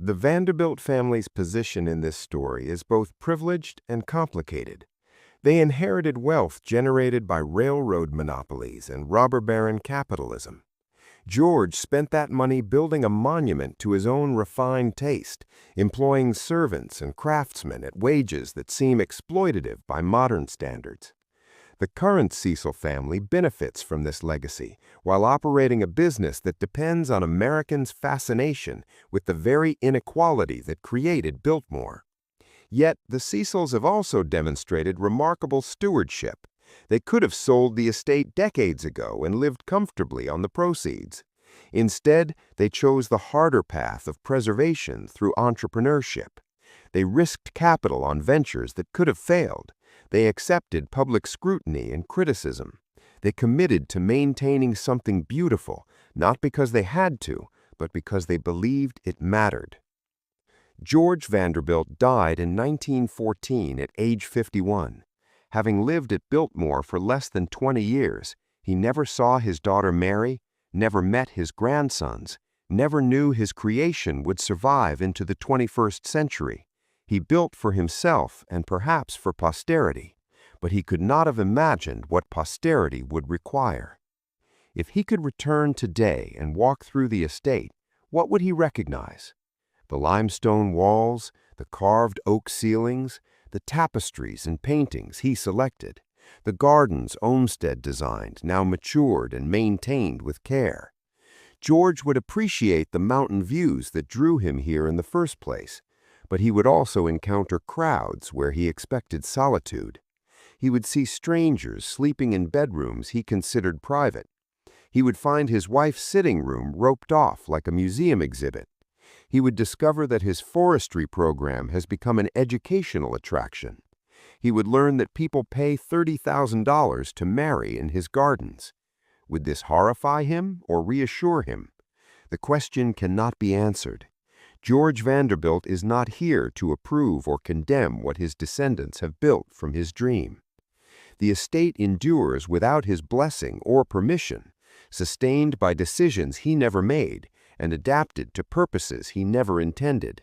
The Vanderbilt family's position in this story is both privileged and complicated. They inherited wealth generated by railroad monopolies and robber baron capitalism. George spent that money building a monument to his own refined taste, employing servants and craftsmen at wages that seem exploitative by modern standards. The current Cecil family benefits from this legacy while operating a business that depends on Americans' fascination with the very inequality that created Biltmore. Yet, the Cecils have also demonstrated remarkable stewardship. They could have sold the estate decades ago and lived comfortably on the proceeds. Instead, they chose the harder path of preservation through entrepreneurship. They risked capital on ventures that could have failed. They accepted public scrutiny and criticism. They committed to maintaining something beautiful, not because they had to, but because they believed it mattered. George Vanderbilt died in 1914 at age 51. Having lived at Biltmore for less than 20 years, he never saw his daughter Mary, never met his grandsons, never knew his creation would survive into the 21st century. He built for himself and perhaps for posterity, but he could not have imagined what posterity would require. If he could return today and walk through the estate, what would he recognize? The limestone walls, the carved oak ceilings, the tapestries and paintings he selected, the gardens Olmsted designed, now matured and maintained with care. George would appreciate the mountain views that drew him here in the first place, but he would also encounter crowds where he expected solitude. He would see strangers sleeping in bedrooms he considered private. He would find his wife's sitting room roped off like a museum exhibit. He would discover that his forestry program has become an educational attraction. He would learn that people pay $30,000 to marry in his gardens. Would this horrify him or reassure him? The question cannot be answered. George Vanderbilt is not here to approve or condemn what his descendants have built from his dream. The estate endures without his blessing or permission, sustained by decisions he never made and adapted to purposes he never intended.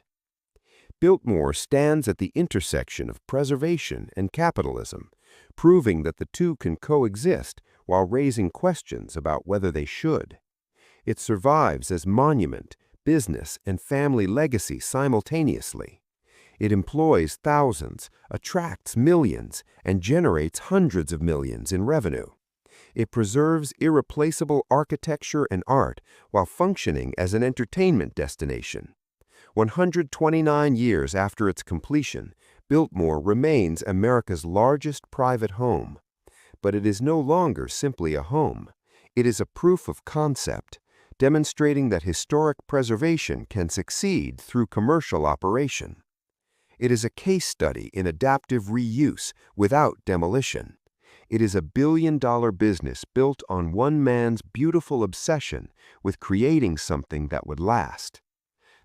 Biltmore stands at the intersection of preservation and capitalism, proving that the two can coexist while raising questions about whether they should. It survives as monument, business, and family legacy simultaneously. It employs thousands, attracts millions, and generates hundreds of millions in revenue. It preserves irreplaceable architecture and art while functioning as an entertainment destination. 129 years after its completion, Biltmore remains America's largest private home. But it is no longer simply a home. It is a proof of concept, demonstrating that historic preservation can succeed through commercial operation. It is a case study in adaptive reuse without demolition. It is a billion-dollar business built on one man's beautiful obsession with creating something that would last.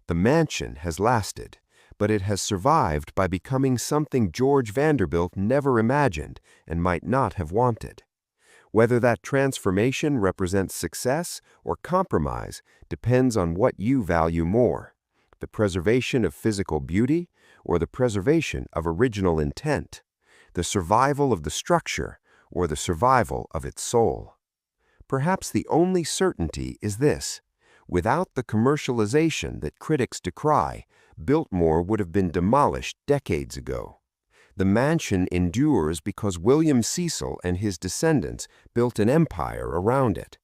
The mansion has lasted, but it has survived by becoming something George Vanderbilt never imagined and might not have wanted. Whether that transformation represents success or compromise depends on what you value more, the preservation of physical beauty or the preservation of original intent, the survival of the structure or the survival of its soul. Perhaps the only certainty is this: without the commercialization that critics decry, Biltmore would have been demolished decades ago. The mansion endures because William Cecil and his descendants built an empire around it.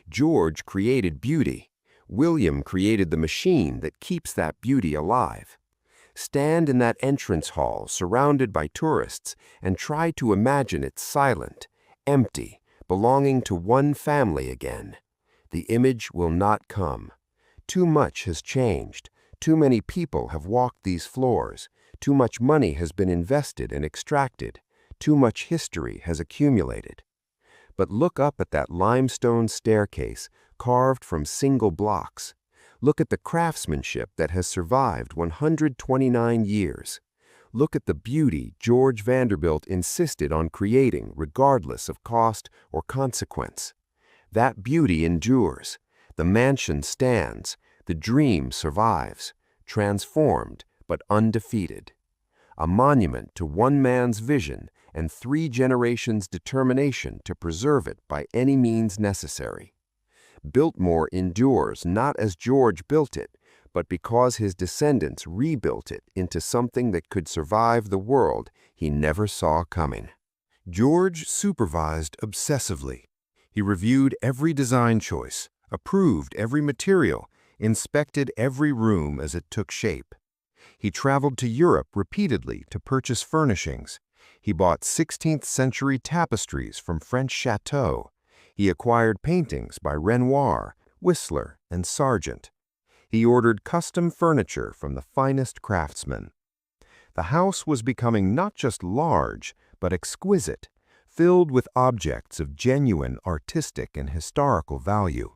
George created beauty. William created the machine that keeps that beauty alive. Stand in that entrance hall surrounded by tourists and try to imagine it silent, empty, belonging to one family again. The image will not come. Too much has changed. Too many people have walked these floors. Too much money has been invested and extracted. Too much history has accumulated. But look up at that limestone staircase carved from single blocks. Look at the craftsmanship that has survived 129 years. Look at the beauty George Vanderbilt insisted on creating regardless of cost or consequence. That beauty endures. The mansion stands. The dream survives. transformed but undefeated. A monument to one man's vision and 3 generations' determination to preserve it by any means necessary. Biltmore endures not as George built it, but because his descendants rebuilt it into something that could survive the world he never saw coming. George supervised obsessively. He reviewed every design choice, approved every material, inspected every room as it took shape. He traveled to Europe repeatedly to purchase furnishings. He bought 16th-century tapestries from French chateaux. He acquired paintings by Renoir, Whistler, and Sargent. He ordered custom furniture from the finest craftsmen. The house was becoming not just large, but exquisite, filled with objects of genuine artistic and historical value.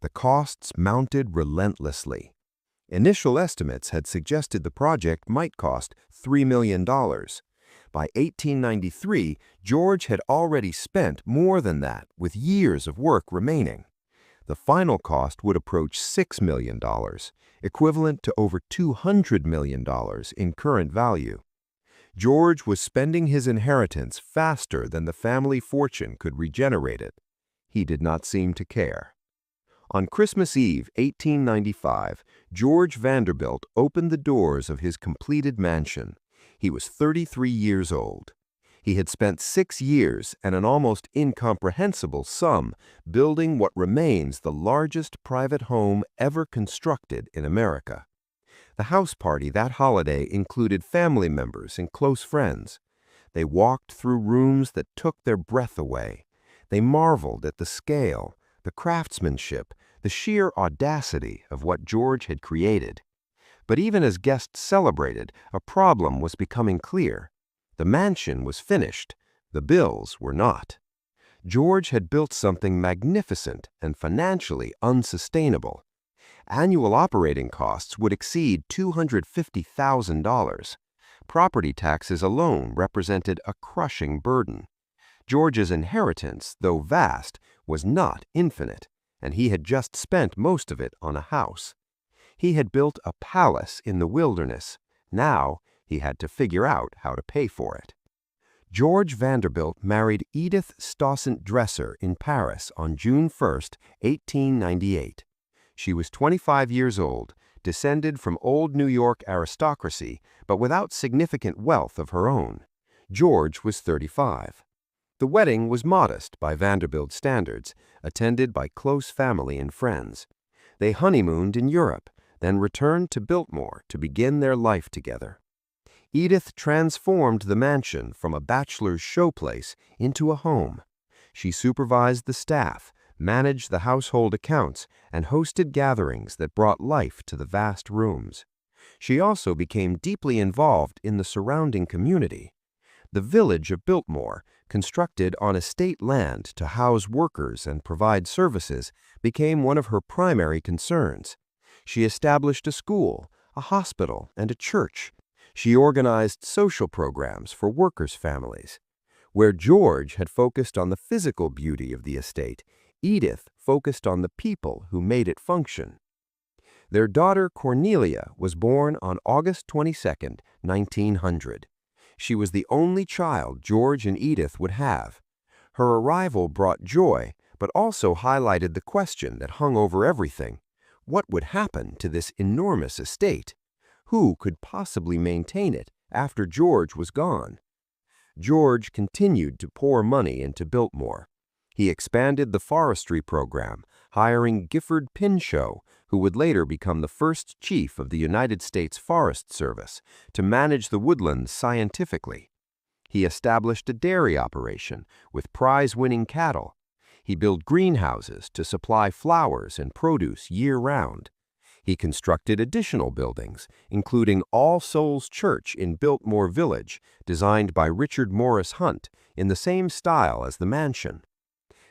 The costs mounted relentlessly. Initial estimates had suggested the project might cost $3 million. By 1893, George had already spent more than that, with years of work remaining. The final cost would approach $6 million, equivalent to over $200 million in current value. George was spending his inheritance faster than the family fortune could regenerate it. He did not seem to care. On Christmas Eve, 1895, George Vanderbilt opened the doors of his completed mansion. He was 33 years old. He had spent 6 years and an almost incomprehensible sum building what remains the largest private home ever constructed in America. The house party that holiday included family members and close friends. They walked through rooms that took their breath away. They marveled at the scale, the craftsmanship, the sheer audacity of what George had created. But even as guests celebrated, a problem was becoming clear. The mansion was finished. The bills were not. George had built something magnificent and financially unsustainable. Annual operating costs would exceed $250,000. Property taxes alone represented a crushing burden. George's inheritance, though vast, was not infinite, and he had just spent most of it on a house. He had built a palace in the wilderness. Now he had to figure out how to pay for it. George Vanderbilt married Edith Stossant Dresser in Paris on June 1, 1898. She was 25 years old, descended from old New York aristocracy, but without significant wealth of her own. George was 35. The wedding was modest by Vanderbilt standards, attended by close family and friends. They honeymooned in Europe, then returned to Biltmore to begin their life together. Edith transformed the mansion from a bachelor's showplace into a home. She supervised the staff, managed the household accounts, and hosted gatherings that brought life to the vast rooms. She also became deeply involved in the surrounding community. The village of Biltmore, constructed on estate land to house workers and provide services, became one of her primary concerns. She established a school, a hospital, and a church. She organized social programs for workers' families. Where George had focused on the physical beauty of the estate, Edith focused on the people who made it function. Their daughter Cornelia was born on August 22, 1900. She was the only child George and Edith would have. Her arrival brought joy, but also highlighted the question that hung over everything. What would happen to this enormous estate? Who could possibly maintain it after George was gone? George continued to pour money into Biltmore. He expanded the forestry program, hiring Gifford Pinchot, who would later become the first chief of the United States Forest Service, to manage the woodlands scientifically. He established a dairy operation with prize-winning cattle. He built greenhouses to supply flowers and produce year-round. He constructed additional buildings, including All Souls Church in Biltmore Village, designed by Richard Morris Hunt, in the same style as the mansion.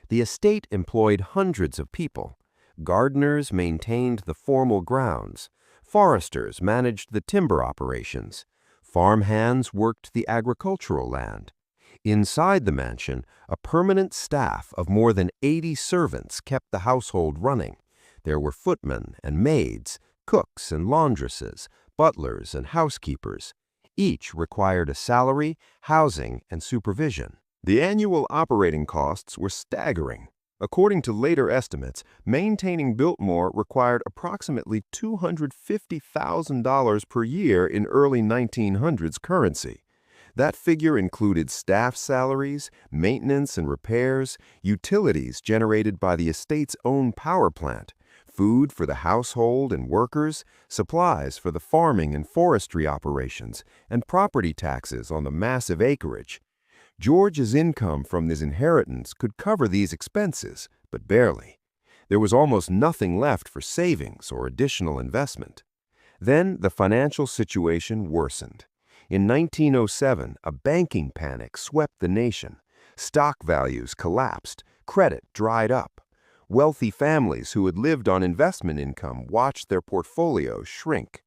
The estate employed hundreds of people. Gardeners maintained the formal grounds. Foresters managed the timber operations. Farmhands worked the agricultural land. Inside the mansion, a permanent staff of more than 80 servants kept the household running. There were footmen and maids, cooks and laundresses, butlers and housekeepers. Each required a salary, housing, and supervision. The annual operating costs were staggering. According to later estimates, maintaining Biltmore required approximately $250,000 per year in early 1900s currency. That figure included staff salaries, maintenance and repairs, utilities generated by the estate's own power plant, food for the household and workers, supplies for the farming and forestry operations, and property taxes on the massive acreage. George's income from his inheritance could cover these expenses, but barely. There was almost nothing left for savings or additional investment. Then the financial situation worsened. In 1907, a banking panic swept the nation. Stock values collapsed, credit dried up. Wealthy families who had lived on investment income watched their portfolios shrink.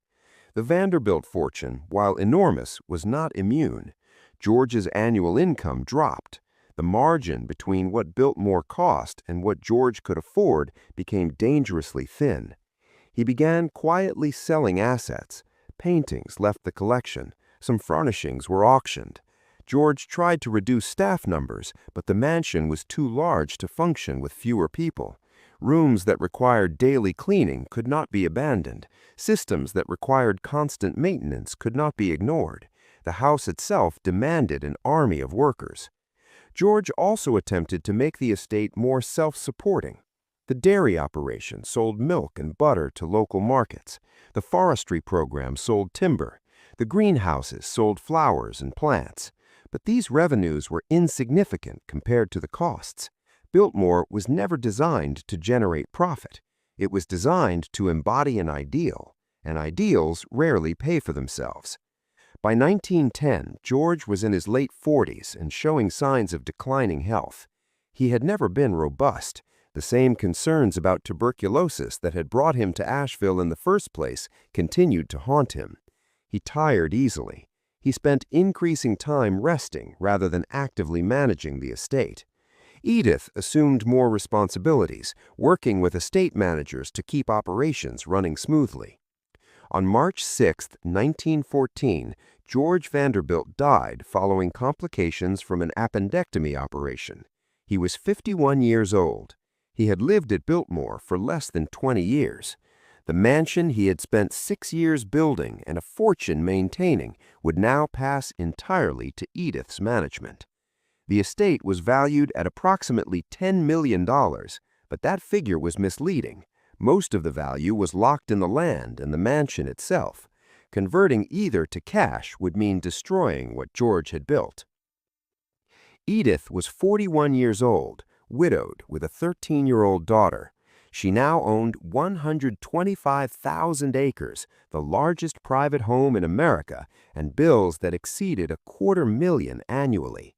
The Vanderbilt fortune, while enormous, was not immune. George's annual income dropped. The margin between what Biltmore cost and what George could afford became dangerously thin. He began quietly selling assets. Paintings left the collection. Some furnishings were auctioned. George tried to reduce staff numbers, but the mansion was too large to function with fewer people. Rooms that required daily cleaning could not be abandoned. Systems that required constant maintenance could not be ignored. The house itself demanded an army of workers. George also attempted to make the estate more self-supporting. The dairy operation sold milk and butter to local markets. The forestry program sold timber. The greenhouses sold flowers and plants. But these revenues were insignificant compared to the costs. Biltmore was never designed to generate profit. It was designed to embody an ideal, and ideals rarely pay for themselves. By 1910, George was in his late 40s and showing signs of declining health. He had never been robust. The same concerns about tuberculosis that had brought him to Asheville in the first place continued to haunt him. He tired easily. He spent increasing time resting rather than actively managing the estate. Edith assumed more responsibilities, working with estate managers to keep operations running smoothly. On March 6, 1914, George Vanderbilt died following complications from an appendectomy operation. He was 51 years old. He had lived at Biltmore for less than 20 years. The mansion he had spent 6 years building and a fortune maintaining would now pass entirely to Edith's management. The estate was valued at approximately $10 million, but that figure was misleading. Most of the value was locked in the land and the mansion itself. Converting either to cash would mean destroying what George had built. Edith was 41 years old, widowed with a 13-year-old daughter. She now owned 125,000 acres, the largest private home in America, and bills that exceeded $250,000 annually.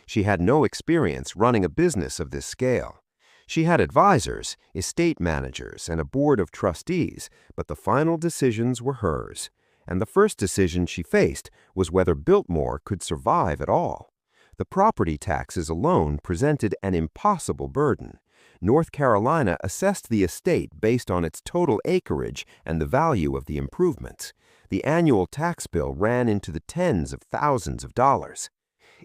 She had no experience running a business of this scale. She had advisors, estate managers, and a board of trustees, but the final decisions were hers. And the first decision she faced was whether Biltmore could survive at all. The property taxes alone presented an impossible burden. North Carolina assessed the estate based on its total acreage and the value of the improvements. The annual tax bill ran into the tens of thousands of dollars.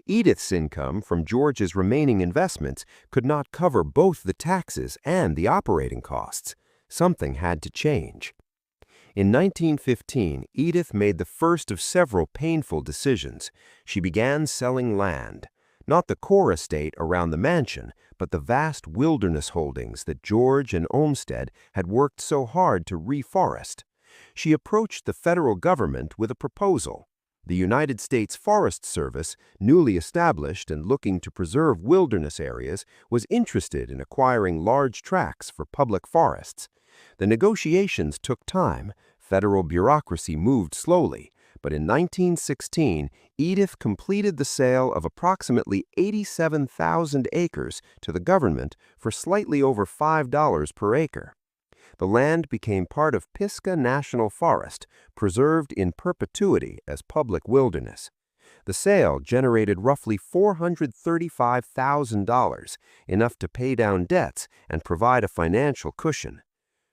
Edith's income from George's remaining investments could not cover both the taxes and the operating costs. Something had to change. In 1915, Edith made the first of several painful decisions. She began selling land. Not the core estate around the mansion, but the vast wilderness holdings that George and Olmsted had worked so hard to reforest. She approached the federal government with a proposal. The United States Forest Service, newly established and looking to preserve wilderness areas, was interested in acquiring large tracts for public forests. The negotiations took time. Federal bureaucracy moved slowly, but in 1916, Edith completed the sale of approximately 87,000 acres to the government for slightly over $5 per acre. The land became part of Pisgah National Forest, preserved in perpetuity as public wilderness. The sale generated roughly $435,000, enough to pay down debts and provide a financial cushion.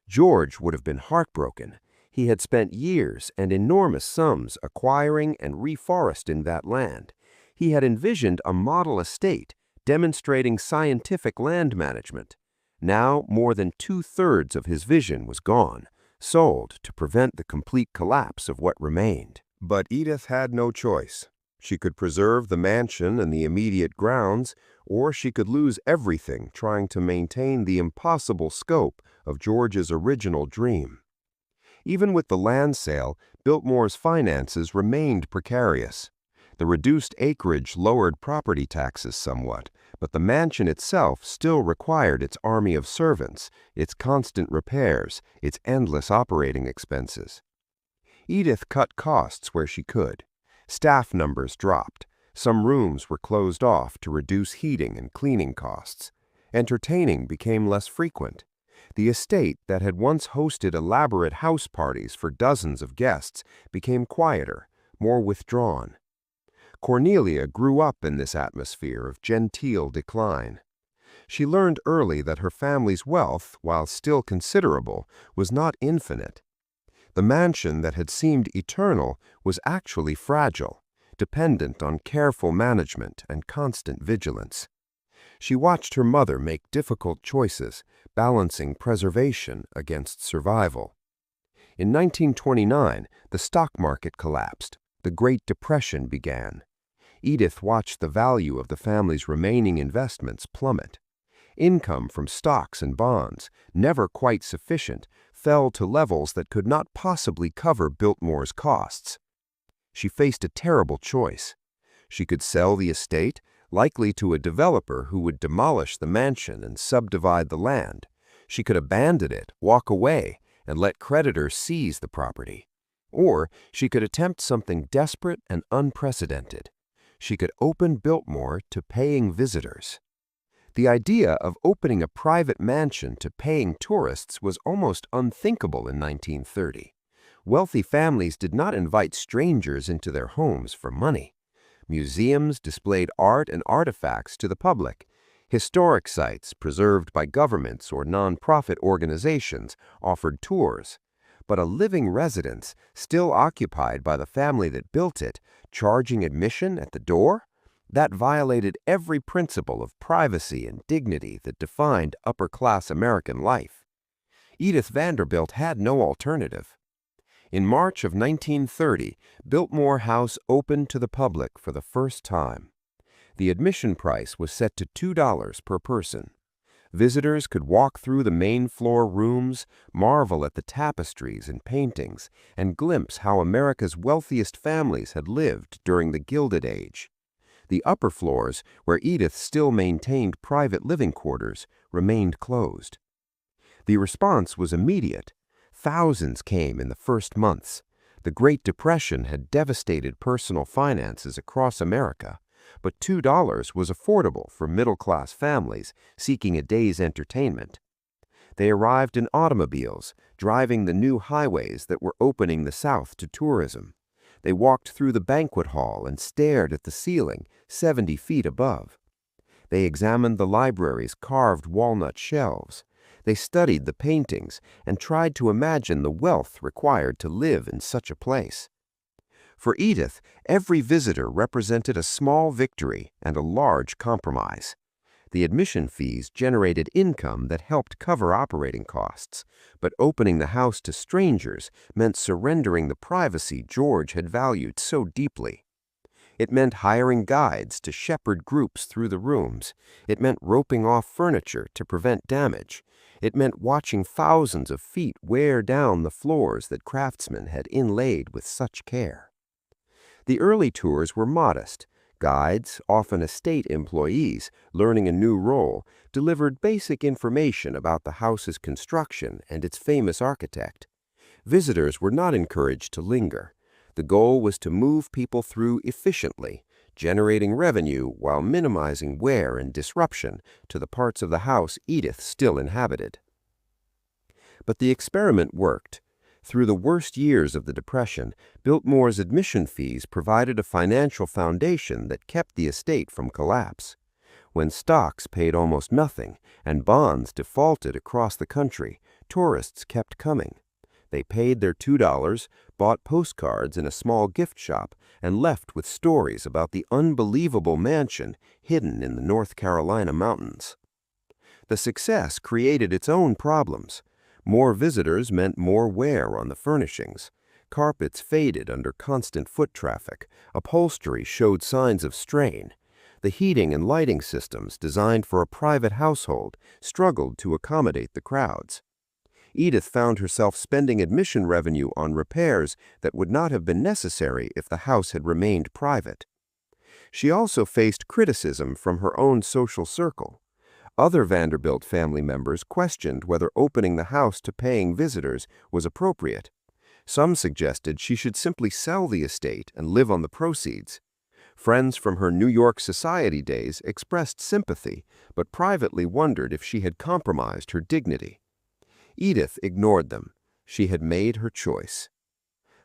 George would have been heartbroken. He had spent years and enormous sums acquiring and reforesting that land. He had envisioned a model estate demonstrating scientific land management. Now, more than two-thirds of his vision was gone, sold to prevent the complete collapse of what remained. But Edith had no choice. She could preserve the mansion and the immediate grounds, or she could lose everything trying to maintain the impossible scope of George's original dream. Even with the land sale, Biltmore's finances remained precarious. The reduced acreage lowered property taxes somewhat, but the mansion itself still required its army of servants, its constant repairs, its endless operating expenses. Edith cut costs where she could. Staff numbers dropped. Some rooms were closed off to reduce heating and cleaning costs. Entertaining became less frequent. The estate that had once hosted elaborate house parties for dozens of guests became quieter, more withdrawn. Cornelia grew up in this atmosphere of genteel decline. She learned early that her family's wealth, while still considerable, was not infinite. The mansion that had seemed eternal was actually fragile, dependent on careful management and constant vigilance. She watched her mother make difficult choices, balancing preservation against survival. In 1929, the stock market collapsed. The Great Depression began. Edith watched the value of the family's remaining investments plummet. Income from stocks and bonds, never quite sufficient, fell to levels that could not possibly cover Biltmore's costs. She faced a terrible choice. She could sell the estate, likely to a developer who would demolish the mansion and subdivide the land. She could abandon it, walk away, and let creditors seize the property. Or she could attempt something desperate and unprecedented. She could open Biltmore to paying visitors. The idea of opening a private mansion to paying tourists was almost unthinkable in 1930. Wealthy families did not invite strangers into their homes for money. Museums displayed art and artifacts to the public. Historic sites preserved by governments or non-profit organizations offered tours. But a living residence, still occupied by the family that built it, charging admission at the door? That violated every principle of privacy and dignity that defined upper-class American life. Edith Vanderbilt had no alternative. In March of 1930, Biltmore House opened to the public for the first time. The admission price was set to $2 per person. Visitors could walk through the main floor rooms, marvel at the tapestries and paintings, and glimpse how America's wealthiest families had lived during the Gilded Age. The upper floors, where Edith still maintained private living quarters, remained closed. The response was immediate. Thousands came in the first months. The Great Depression had devastated personal finances across America, but $2 was affordable for middle-class families seeking a day's entertainment. They arrived in automobiles, driving the new highways that were opening the South to tourism. They walked through the banquet hall and stared at the ceiling 70 feet above. They examined the library's carved walnut shelves. They studied the paintings and tried to imagine the wealth required to live in such a place. For Edith, every visitor represented a small victory and a large compromise. The admission fees generated income that helped cover operating costs, but opening the house to strangers meant surrendering the privacy George had valued so deeply. It meant hiring guides to shepherd groups through the rooms. It meant roping off furniture to prevent damage. It meant watching thousands of feet wear down the floors that craftsmen had inlaid with such care. The early tours were modest. Guides, often estate employees, learning a new role, delivered basic information about the house's construction and its famous architect. Visitors were not encouraged to linger. The goal was to move people through efficiently, generating revenue while minimizing wear and disruption to the parts of the house Edith still inhabited. But the experiment worked. Through the worst years of the Depression, Biltmore's admission fees provided a financial foundation that kept the estate from collapse. When stocks paid almost nothing and bonds defaulted across the country, tourists kept coming. They paid their $2, bought postcards in a small gift shop, and left with stories about the unbelievable mansion hidden in the North Carolina mountains. The success created its own problems. More visitors meant more wear on the furnishings. Carpets faded under constant foot traffic. Upholstery showed signs of strain. The heating and lighting systems designed for a private household struggled to accommodate the crowds. Edith found herself spending admission revenue on repairs that would not have been necessary if the house had remained private. She also faced criticism from her own social circle. Other Vanderbilt family members questioned whether opening the house to paying visitors was appropriate. Some suggested she should simply sell the estate and live on the proceeds. Friends from her New York society days expressed sympathy, but privately wondered if she had compromised her dignity. Edith ignored them. She had made her choice.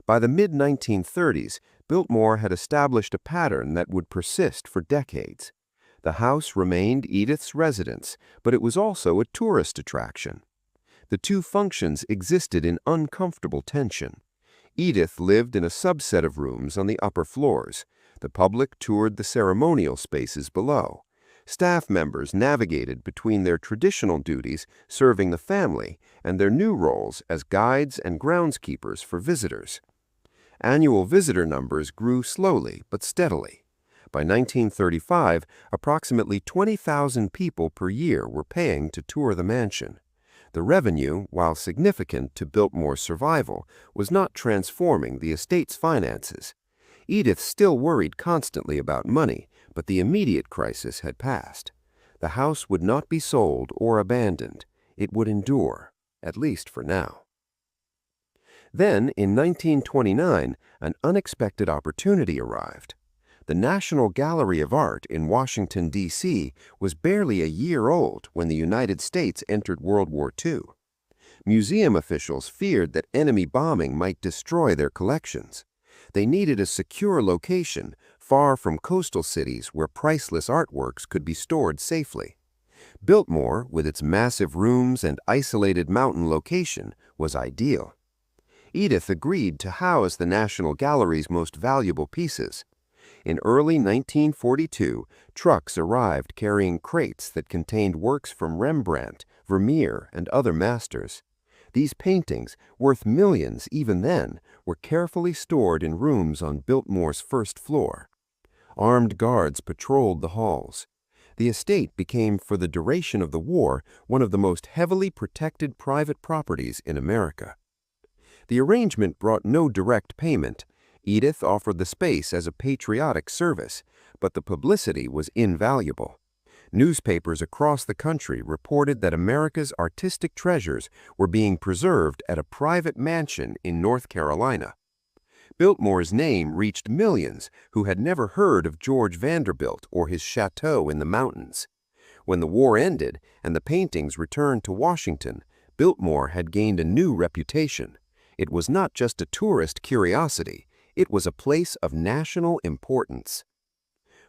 By the mid-1930s, Biltmore had established a pattern that would persist for decades. The house remained Edith's residence, but it was also a tourist attraction. The two functions existed in uncomfortable tension. Edith lived in a subset of rooms on the upper floors. The public toured the ceremonial spaces below. Staff members navigated between their traditional duties serving the family and their new roles as guides and groundskeepers for visitors. Annual visitor numbers grew slowly but steadily. By 1935, approximately 20,000 people per year were paying to tour the mansion. The revenue, while significant to Biltmore's survival, was not transforming the estate's finances. Edith still worried constantly about money, but the immediate crisis had passed. The house would not be sold or abandoned. It would endure, at least for now. Then, in 1929, an unexpected opportunity arrived. The National Gallery of Art in Washington, D.C. was barely a year old when the United States entered World War II. Museum officials feared that enemy bombing might destroy their collections. They needed a secure location, far from coastal cities where priceless artworks could be stored safely. Biltmore, with its massive rooms and isolated mountain location, was ideal. Edith agreed to house the National Gallery's most valuable pieces. In early 1942, trucks arrived carrying crates that contained works from Rembrandt, Vermeer, and other masters. These paintings, worth millions even then, were carefully stored in rooms on Biltmore's first floor. Armed guards patrolled the halls. The estate became, for the duration of the war, one of the most heavily protected private properties in America. The arrangement brought no direct payment. Edith offered the space as a patriotic service, but the publicity was invaluable. Newspapers across the country reported that America's artistic treasures were being preserved at a private mansion in North Carolina. Biltmore's name reached millions who had never heard of George Vanderbilt or his chateau in the mountains. When the war ended and the paintings returned to Washington, Biltmore had gained a new reputation. It was not just a tourist curiosity. It was a place of national importance.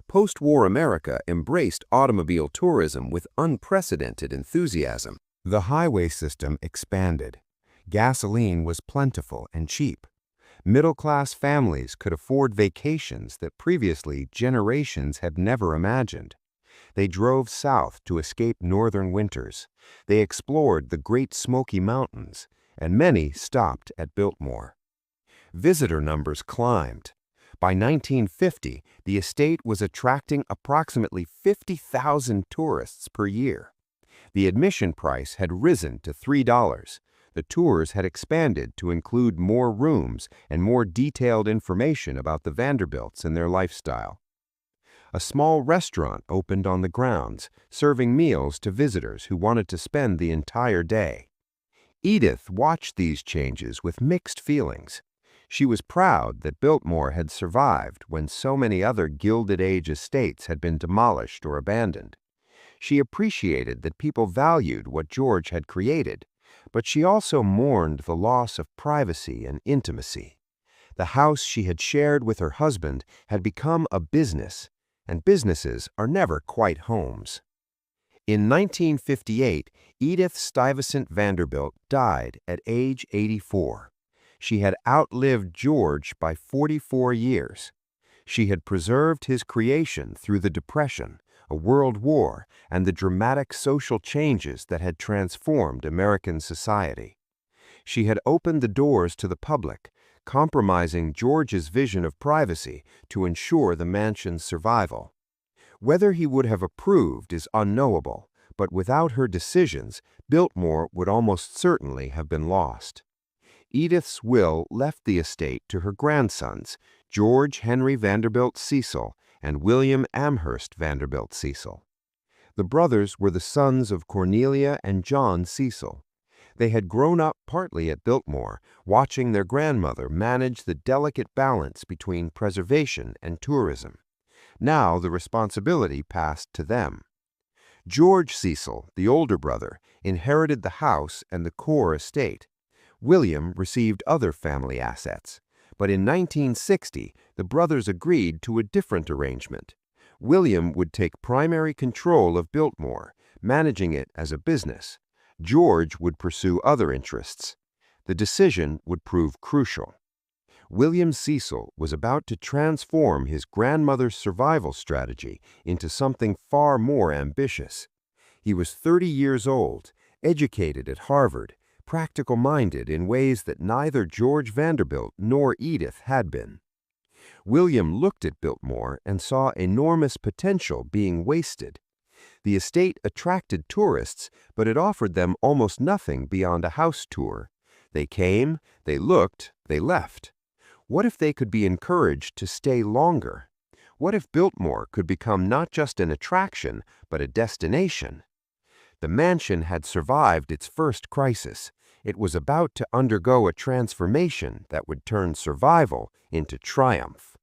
Post-war America embraced automobile tourism with unprecedented enthusiasm. The highway system expanded. Gasoline was plentiful and cheap. Middle-class families could afford vacations that previously generations had never imagined. They drove south to escape northern winters. They explored the Great Smoky Mountains, and many stopped at Biltmore. Visitor numbers climbed. By 1950, the estate was attracting approximately 50,000 tourists per year. The admission price had risen to $3. The tours had expanded to include more rooms and more detailed information about the Vanderbilts and their lifestyle. A small restaurant opened on the grounds, serving meals to visitors who wanted to spend the entire day. Edith watched these changes with mixed feelings. She was proud that Biltmore had survived when so many other Gilded Age estates had been demolished or abandoned. She appreciated that people valued what George had created, but she also mourned the loss of privacy and intimacy. The house she had shared with her husband had become a business, and businesses are never quite homes. In 1958, Edith Stuyvesant Vanderbilt died at age 84. She had outlived George by 44 years. She had preserved his creation through the Depression, a world war, and the dramatic social changes that had transformed American society. She had opened the doors to the public, compromising George's vision of privacy to ensure the mansion's survival. Whether he would have approved is unknowable, but without her decisions, Biltmore would almost certainly have been lost. Edith's will left the estate to her grandsons, George Henry Vanderbilt Cecil and William Amherst Vanderbilt Cecil. The brothers were the sons of Cornelia and John Cecil. They had grown up partly at Biltmore, watching their grandmother manage the delicate balance between preservation and tourism. Now the responsibility passed to them. George Cecil, the older brother, inherited the house and the core estate. William received other family assets. But in 1960, the brothers agreed to a different arrangement. William would take primary control of Biltmore, managing it as a business. George would pursue other interests. The decision would prove crucial. William Cecil was about to transform his grandmother's survival strategy into something far more ambitious. He was 30 years old, educated at Harvard, practical-minded in ways that neither George Vanderbilt nor Edith had been. William looked at Biltmore and saw enormous potential being wasted. The estate attracted tourists, but it offered them almost nothing beyond a house tour. They came, they looked, they left. What if they could be encouraged to stay longer? What if Biltmore could become not just an attraction, but a destination? The mansion had survived its first crisis. It was about to undergo a transformation that would turn survival into triumph.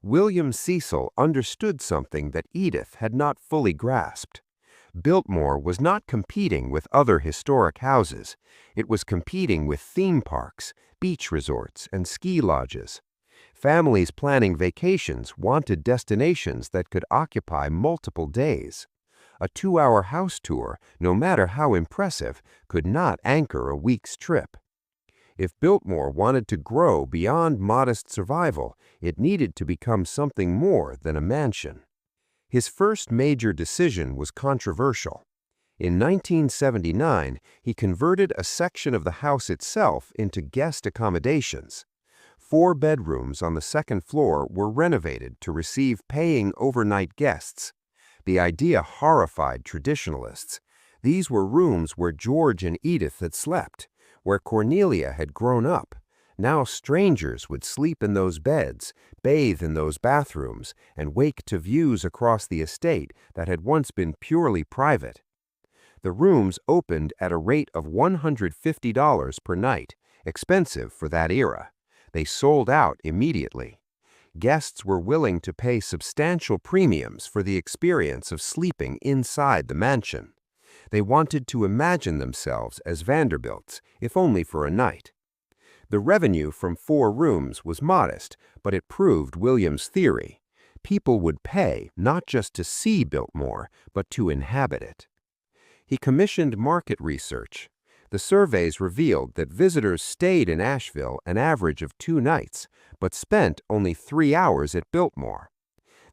William Cecil understood something that Edith had not fully grasped. Biltmore was not competing with other historic houses. It was competing with theme parks, beach resorts, and ski lodges. Families planning vacations wanted destinations that could occupy multiple days. A 2-hour house tour, no matter how impressive, could not anchor a week's trip. If Biltmore wanted to grow beyond modest survival, it needed to become something more than a mansion. His first major decision was controversial. In 1979, he converted a section of the house itself into guest accommodations. 4 bedrooms on the second floor were renovated to receive paying overnight guests. The idea horrified traditionalists. These were rooms where George and Edith had slept, where Cornelia had grown up. Now strangers would sleep in those beds, bathe in those bathrooms, and wake to views across the estate that had once been purely private. The rooms opened at a rate of $150 per night, expensive for that era. They sold out immediately. Guests were willing to pay substantial premiums for the experience of sleeping inside the mansion. They wanted to imagine themselves as Vanderbilts, if only for a night. The revenue from 4 rooms was modest, but it proved William's theory. People would pay not just to see Biltmore, but to inhabit it. He commissioned market research. The surveys revealed that visitors stayed in Asheville an average of 2 nights, but spent only 3 hours at Biltmore.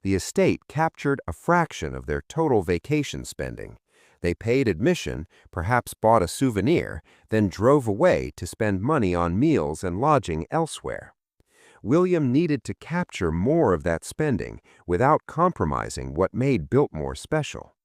The estate captured a fraction of their total vacation spending. They paid admission, perhaps bought a souvenir, then drove away to spend money on meals and lodging elsewhere. William needed to capture more of that spending without compromising what made Biltmore special.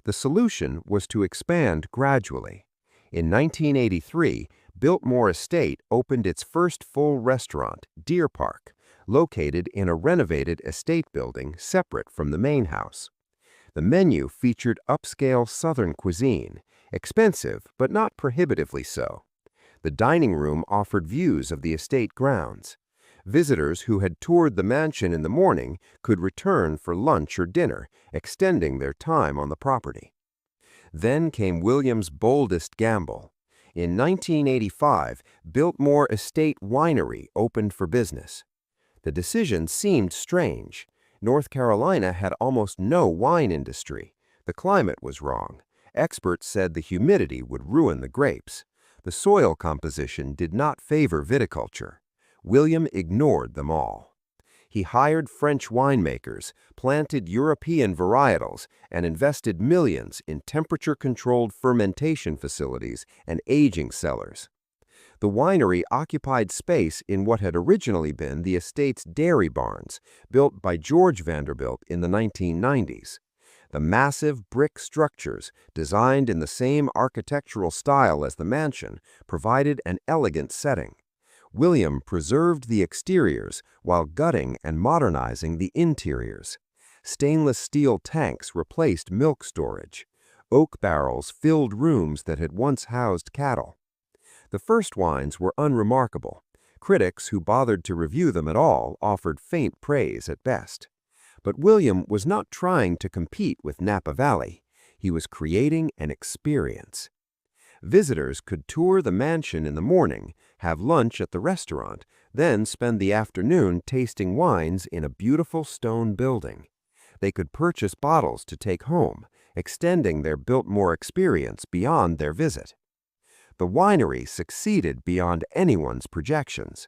The solution was to expand gradually. In 1983, Biltmore Estate opened its first full restaurant, Deer Park, located in a renovated estate building separate from the main house. The menu featured upscale Southern cuisine, expensive but not prohibitively so. The dining room offered views of the estate grounds. Visitors who had toured the mansion in the morning could return for lunch or dinner, extending their time on the property. Then came William's boldest gamble. In 1985, Biltmore Estate Winery opened for business. The decision seemed strange. North Carolina had almost no wine industry. The climate was wrong. Experts said the humidity would ruin the grapes. The soil composition did not favor viticulture. William ignored them all. He hired French winemakers, planted European varietals, and invested millions in temperature-controlled fermentation facilities and aging cellars. The winery occupied space in what had originally been the estate's dairy barns, built by George Vanderbilt in the 1990s. The massive brick structures, designed in the same architectural style as the mansion, provided an elegant setting. William preserved the exteriors while gutting and modernizing the interiors. Stainless steel tanks replaced milk storage. Oak barrels filled rooms that had once housed cattle. The first wines were unremarkable. Critics who bothered to review them at all offered faint praise at best. But William was not trying to compete with Napa Valley. He was creating an experience. Visitors could tour the mansion in the morning, have lunch at the restaurant, then spend the afternoon tasting wines in a beautiful stone building. They could purchase bottles to take home, extending their Biltmore experience beyond their visit. The winery succeeded beyond anyone's projections.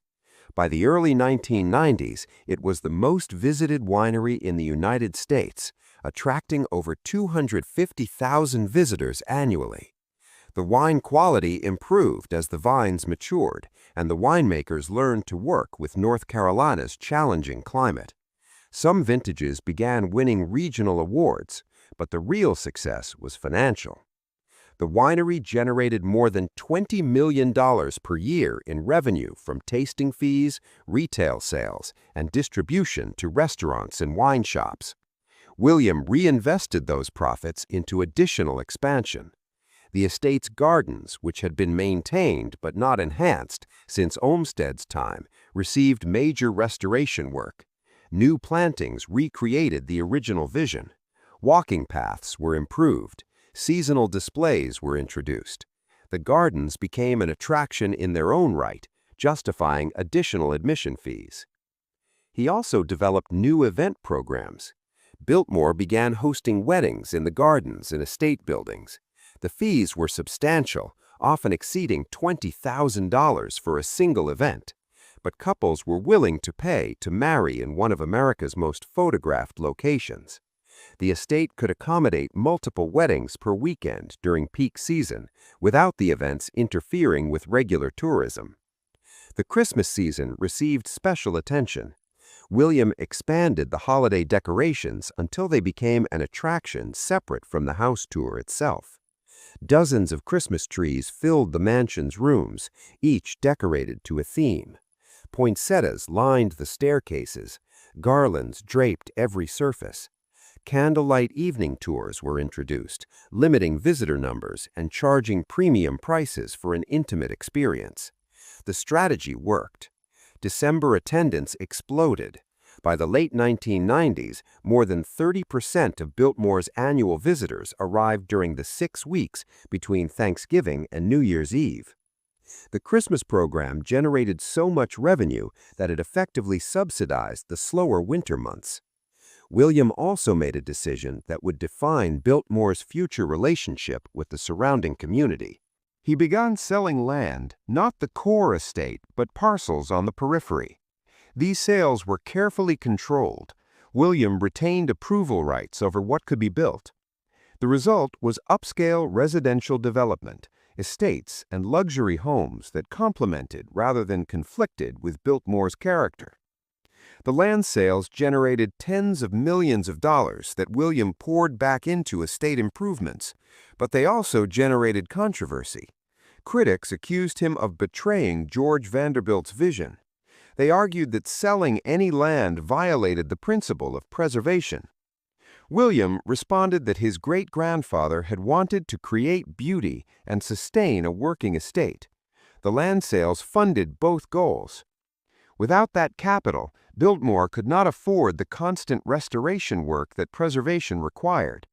By the early 1990s, it was the most visited winery in the United States, attracting over 250,000 visitors annually. The wine quality improved as the vines matured, and the winemakers learned to work with North Carolina's challenging climate. Some vintages began winning regional awards, but the real success was financial. The winery generated more than $20 million per year in revenue from tasting fees, retail sales, and distribution to restaurants and wine shops. William reinvested those profits into additional expansion. The estate's gardens, which had been maintained but not enhanced since Olmsted's time, received major restoration work. New plantings recreated the original vision. Walking paths were improved. Seasonal displays were introduced. The gardens became an attraction in their own right, justifying additional admission fees. He also developed new event programs. Biltmore began hosting weddings in the gardens and estate buildings. The fees were substantial, often exceeding $20,000 for a single event, but couples were willing to pay to marry in one of America's most photographed locations. The estate could accommodate multiple weddings per weekend during peak season without the events interfering with regular tourism. The Christmas season received special attention. William expanded the holiday decorations until they became an attraction separate from the house tour itself. Dozens of Christmas trees filled the mansion's rooms, each decorated to a theme. Poinsettias lined the staircases. Garlands draped every surface. Candlelight evening tours were introduced, limiting visitor numbers and charging premium prices for an intimate experience. The strategy worked. December attendance exploded. By the late 1990s, more than 30% of Biltmore's annual visitors arrived during the 6 weeks between Thanksgiving and New Year's Eve. The Christmas program generated so much revenue that it effectively subsidized the slower winter months. William also made a decision that would define Biltmore's future relationship with the surrounding community. He began selling land, not the core estate, but parcels on the periphery. These sales were carefully controlled. William retained approval rights over what could be built. The result was upscale residential development, estates, and luxury homes that complemented rather than conflicted with Biltmore's character. The land sales generated tens of millions of dollars that William poured back into estate improvements, but they also generated controversy. Critics accused him of betraying George Vanderbilt's vision. They argued that selling any land violated the principle of preservation. William responded that his great-grandfather had wanted to create beauty and sustain a working estate. The land sales funded both goals. Without that capital, Biltmore could not afford the constant restoration work that preservation required.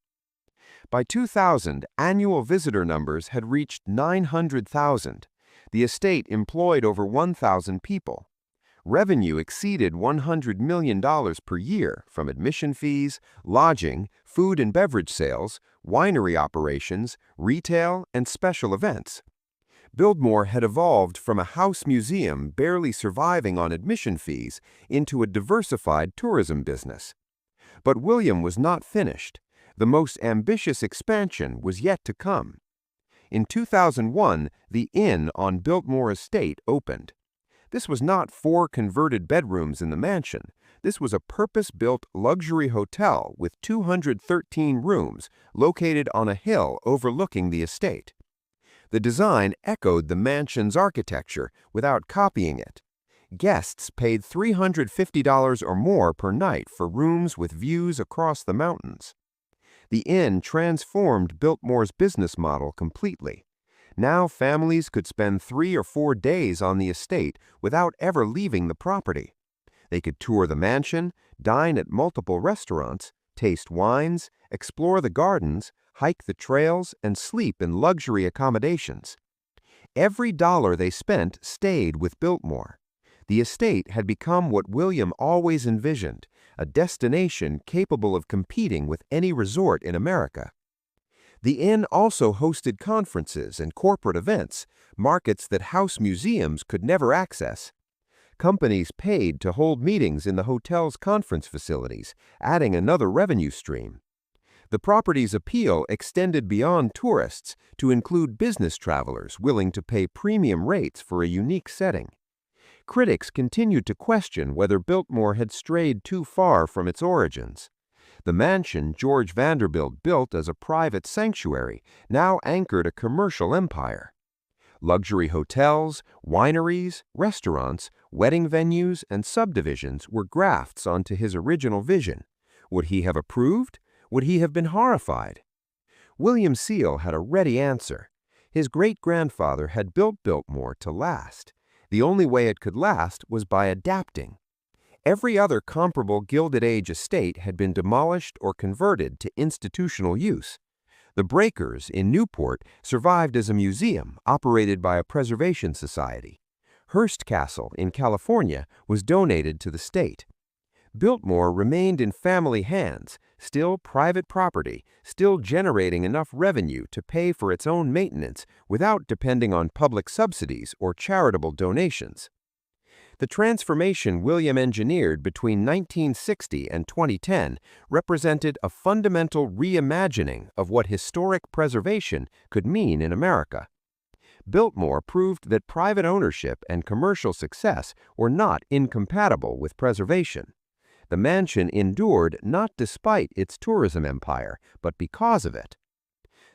By 2000, annual visitor numbers had reached 900,000. The estate employed over 1,000 people. Revenue exceeded $100 million per year from admission fees, lodging, food and beverage sales, winery operations, retail, and special events. Biltmore had evolved from a house museum barely surviving on admission fees into a diversified tourism business. But William was not finished. The most ambitious expansion was yet to come. In 2001, the Inn on Biltmore Estate opened. This was not 4 converted bedrooms in the mansion. This was a purpose-built luxury hotel with 213 rooms located on a hill overlooking the estate. The design echoed the mansion's architecture without copying it. Guests paid $350 or more per night for rooms with views across the mountains. The inn transformed Biltmore's business model completely. Now families could spend 3 or 4 days on the estate without ever leaving the property. They could tour the mansion, dine at multiple restaurants, taste wines, explore the gardens, hike the trails, and sleep in luxury accommodations. Every dollar they spent stayed with Biltmore. The estate had become what William always envisioned, a destination capable of competing with any resort in America. The inn also hosted conferences and corporate events, markets that house museums could never access. Companies paid to hold meetings in the hotel's conference facilities, adding another revenue stream. The property's appeal extended beyond tourists to include business travelers willing to pay premium rates for a unique setting. Critics continued to question whether Biltmore had strayed too far from its origins. The mansion George Vanderbilt built as a private sanctuary now anchored a commercial empire. Luxury hotels, wineries, restaurants, wedding venues, and subdivisions were grafts onto his original vision. Would he have approved? Would he have been horrified? William Seal had a ready answer. His great-grandfather had built Biltmore to last. The only way it could last was by adapting. Every other comparable Gilded Age estate had been demolished or converted to institutional use. The Breakers in Newport survived as a museum operated by a preservation society. Hearst Castle in California was donated to the state. Biltmore remained in family hands, still private property, still generating enough revenue to pay for its own maintenance without depending on public subsidies or charitable donations. The transformation William engineered between 1960 and 2010 represented a fundamental reimagining of what historic preservation could mean in America. Biltmore proved that private ownership and commercial success were not incompatible with preservation. The mansion endured not despite its tourism empire, but because of it.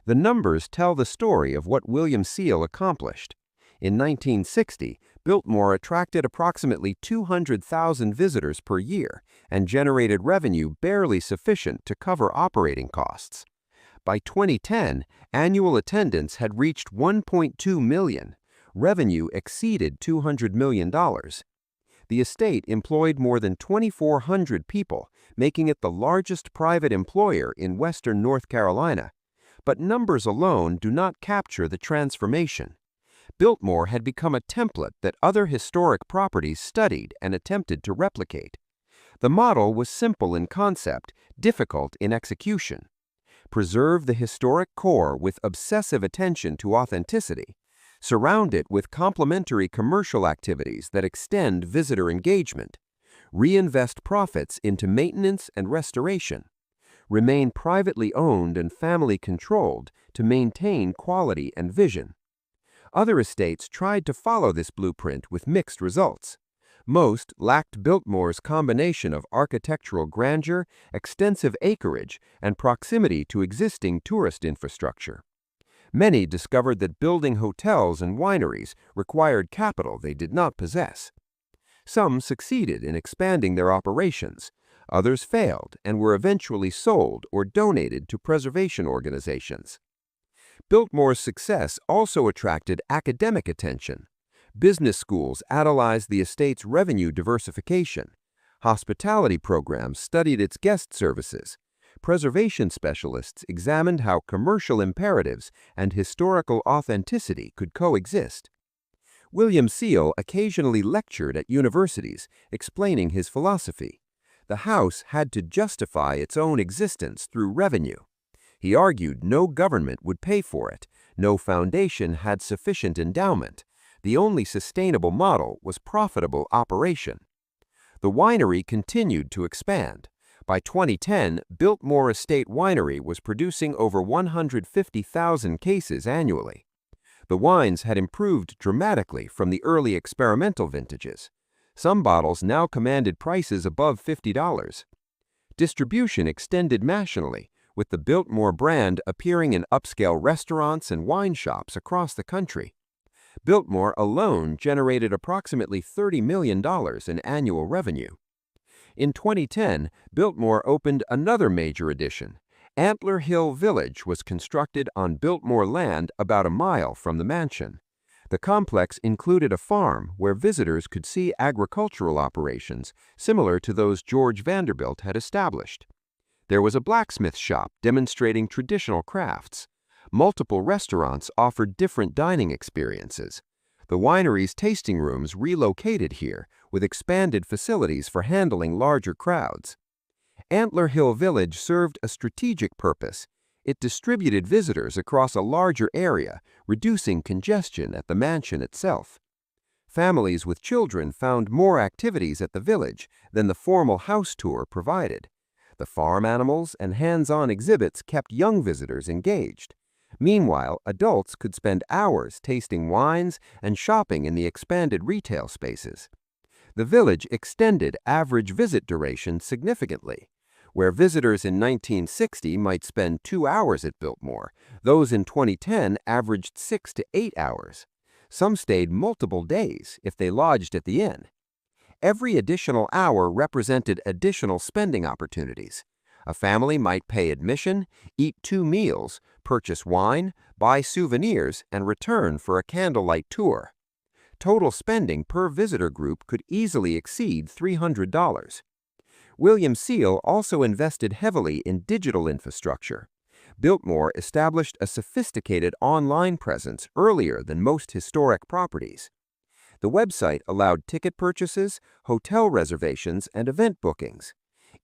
The numbers tell the story of what William Seal accomplished. In 1960, Biltmore attracted approximately 200,000 visitors per year and generated revenue barely sufficient to cover operating costs. By 2010, annual attendance had reached 1.2 million. Revenue exceeded $200 million. The estate employed more than 2,400 people, making it the largest private employer in western North Carolina. But numbers alone do not capture the transformation. Biltmore had become a template that other historic properties studied and attempted to replicate. The model was simple in concept, difficult in execution. Preserve the historic core with obsessive attention to authenticity. Surround it with complementary commercial activities that extend visitor engagement. Reinvest profits into maintenance and restoration. Remain privately owned and family controlled to maintain quality and vision. Other estates tried to follow this blueprint with mixed results. Most lacked Biltmore's combination of architectural grandeur, extensive acreage, and proximity to existing tourist infrastructure. Many discovered that building hotels and wineries required capital they did not possess. Some succeeded in expanding their operations. Others failed and were eventually sold or donated to preservation organizations. Biltmore's success also attracted academic attention. Business schools analyzed the estate's revenue diversification. Hospitality programs studied its guest services. Preservation specialists examined how commercial imperatives and historical authenticity could coexist. William Seal occasionally lectured at universities, explaining his philosophy. The house had to justify its own existence through revenue. He argued no government would pay for it, no foundation had sufficient endowment. The only sustainable model was profitable operation. The winery continued to expand. By 2010, Biltmore Estate Winery was producing over 150,000 cases annually. The wines had improved dramatically from the early experimental vintages. Some bottles now commanded prices above $50. Distribution extended nationally, with the Biltmore brand appearing in upscale restaurants and wine shops across the country. Biltmore alone generated approximately $30 million in annual revenue. In 2010, Biltmore opened another major addition. Antler Hill Village was constructed on Biltmore land about a mile from the mansion. The complex included a farm where visitors could see agricultural operations similar to those George Vanderbilt had established. There was a blacksmith shop demonstrating traditional crafts. Multiple restaurants offered different dining experiences. The winery's tasting rooms relocated here, with expanded facilities for handling larger crowds. Antler Hill Village served a strategic purpose. It distributed visitors across a larger area, reducing congestion at the mansion itself. Families with children found more activities at the village than the formal house tour provided. The farm animals and hands-on exhibits kept young visitors engaged. Meanwhile, adults could spend hours tasting wines and shopping in the expanded retail spaces. The village extended average visit duration significantly. Where visitors in 1960 might spend 2 hours at Biltmore, those in 2010 averaged 6 to 8 hours. Some stayed multiple days if they lodged at the inn. Every additional hour represented additional spending opportunities. A family might pay admission, eat 2 meals, purchase wine, buy souvenirs, and return for a candlelight tour. Total spending per visitor group could easily exceed $300. William Seal also invested heavily in digital infrastructure. Biltmore established a sophisticated online presence earlier than most historic properties. The website allowed ticket purchases, hotel reservations, and event bookings.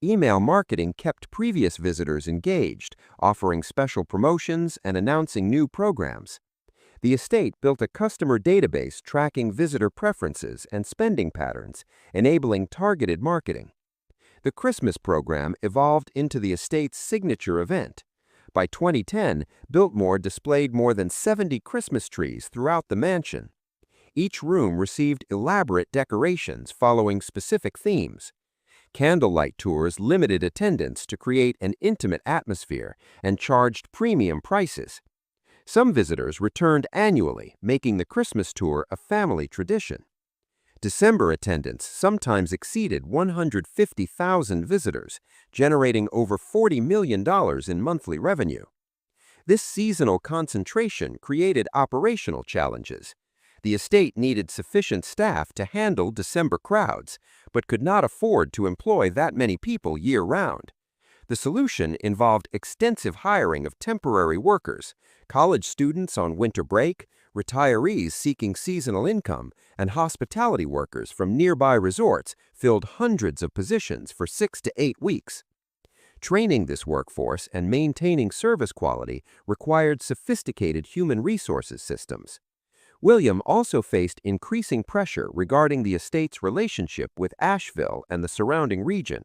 Email marketing kept previous visitors engaged, offering special promotions and announcing new programs. The estate built a customer database tracking visitor preferences and spending patterns, enabling targeted marketing. The Christmas program evolved into the estate's signature event. By 2010, Biltmore displayed more than 70 Christmas trees throughout the mansion. Each room received elaborate decorations following specific themes. Candlelight tours limited attendance to create an intimate atmosphere and charged premium prices. Some visitors returned annually, making the Christmas tour a family tradition. December attendance sometimes exceeded 150,000 visitors, generating over $40 million in monthly revenue. This seasonal concentration created operational challenges. The estate needed sufficient staff to handle December crowds, but could not afford to employ that many people year-round. The solution involved extensive hiring of temporary workers, college students on winter break, retirees seeking seasonal income, and hospitality workers from nearby resorts filled hundreds of positions for 6 to 8 weeks. Training this workforce and maintaining service quality required sophisticated human resources systems. William also faced increasing pressure regarding the estate's relationship with Asheville and the surrounding region.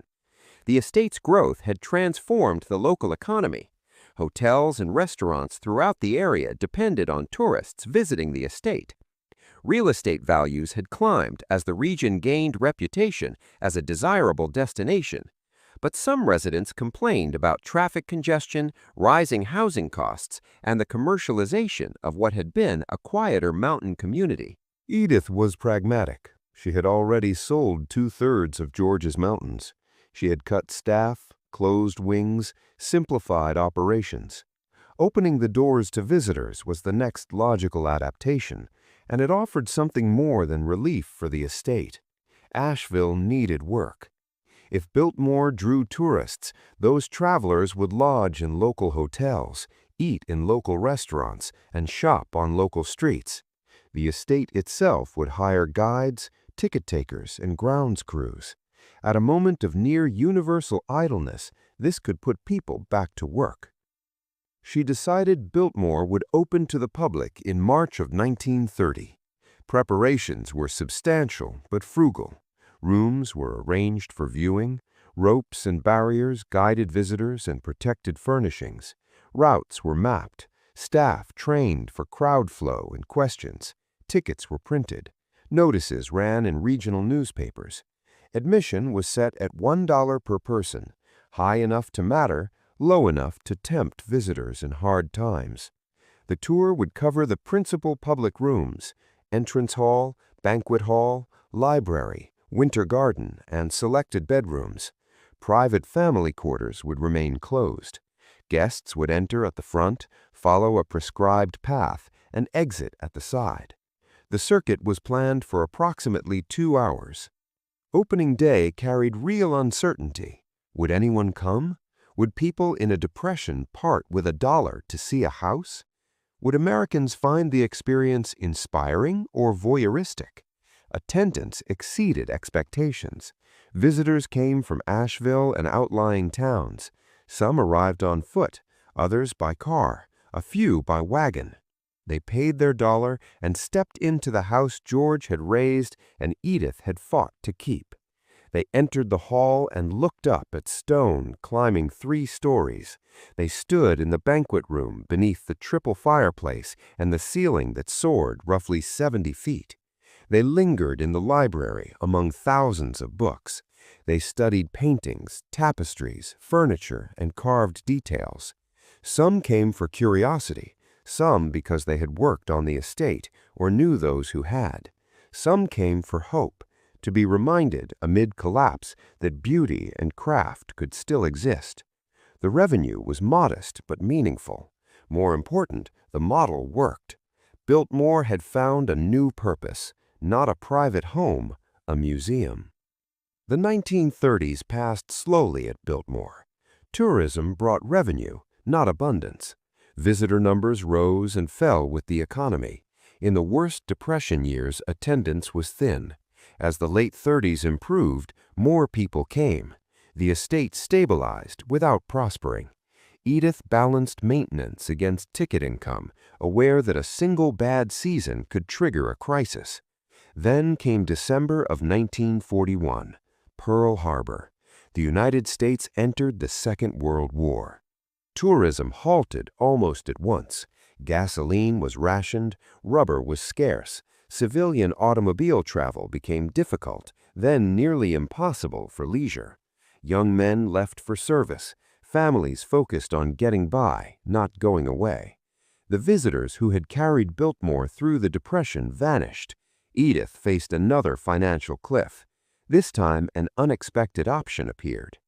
The estate's growth had transformed the local economy. Hotels and restaurants throughout the area depended on tourists visiting the estate. Real estate values had climbed as the region gained reputation as a desirable destination. But some residents complained about traffic congestion, rising housing costs, and the commercialization of what had been a quieter mountain community. Edith was pragmatic. She had already sold 2/3 of George's mountains. She had cut staff, closed wings, simplified operations. Opening the doors to visitors was the next logical adaptation, and it offered something more than relief for the estate. Asheville needed work. If Biltmore drew tourists, those travelers would lodge in local hotels, eat in local restaurants, and shop on local streets. The estate itself would hire guides, ticket takers, and grounds crews. At a moment of near universal idleness, this could put people back to work. She decided Biltmore would open to the public in March of 1930. Preparations were substantial but frugal. Rooms were arranged for viewing. Ropes and barriers guided visitors and protected furnishings. Routes were mapped. Staff trained for crowd flow and questions. Tickets were printed. Notices ran in regional newspapers. Admission was set at $1 per person, high enough to matter, low enough to tempt visitors in hard times. The tour would cover the principal public rooms: entrance hall, banquet hall, library, winter garden, and selected bedrooms. Private family quarters would remain closed. Guests would enter at the front, follow a prescribed path, and exit at the side. The circuit was planned for approximately 2 hours. Opening day carried real uncertainty. Would anyone come? Would people in a depression part with $1 to see a house? Would Americans find the experience inspiring or voyeuristic? Attendance exceeded expectations. Visitors came from Asheville and outlying towns. Some arrived on foot, others by car, a few by wagon. They paid their $1 and stepped into the house George had raised and Edith had fought to keep. They entered the hall and looked up at stone climbing 3 stories. They stood in the banquet room beneath the triple fireplace and the ceiling that soared roughly 70 feet. They lingered in the library among thousands of books. They studied paintings, tapestries, furniture, and carved details. Some came for curiosity, some because they had worked on the estate or knew those who had. Some came for hope, to be reminded amid collapse that beauty and craft could still exist. The revenue was modest but meaningful. More important, the model worked. Biltmore had found a new purpose, not a private home, a museum. The 1930s passed slowly at Biltmore. Tourism brought revenue, not abundance. Visitor numbers rose and fell with the economy. In the worst Depression years, attendance was thin. As the late 30s improved, more people came. The estate stabilized without prospering. Edith balanced maintenance against ticket income, aware that a single bad season could trigger a crisis. Then came December of 1941, Pearl Harbor. The United States entered the Second World War. Tourism halted almost at once. Gasoline was rationed, rubber was scarce. Civilian automobile travel became difficult, then nearly impossible for leisure. Young men left for service. Families focused on getting by, not going away. The visitors who had carried Biltmore through the Depression vanished. Edith faced another financial cliff. This time, an unexpected option appeared.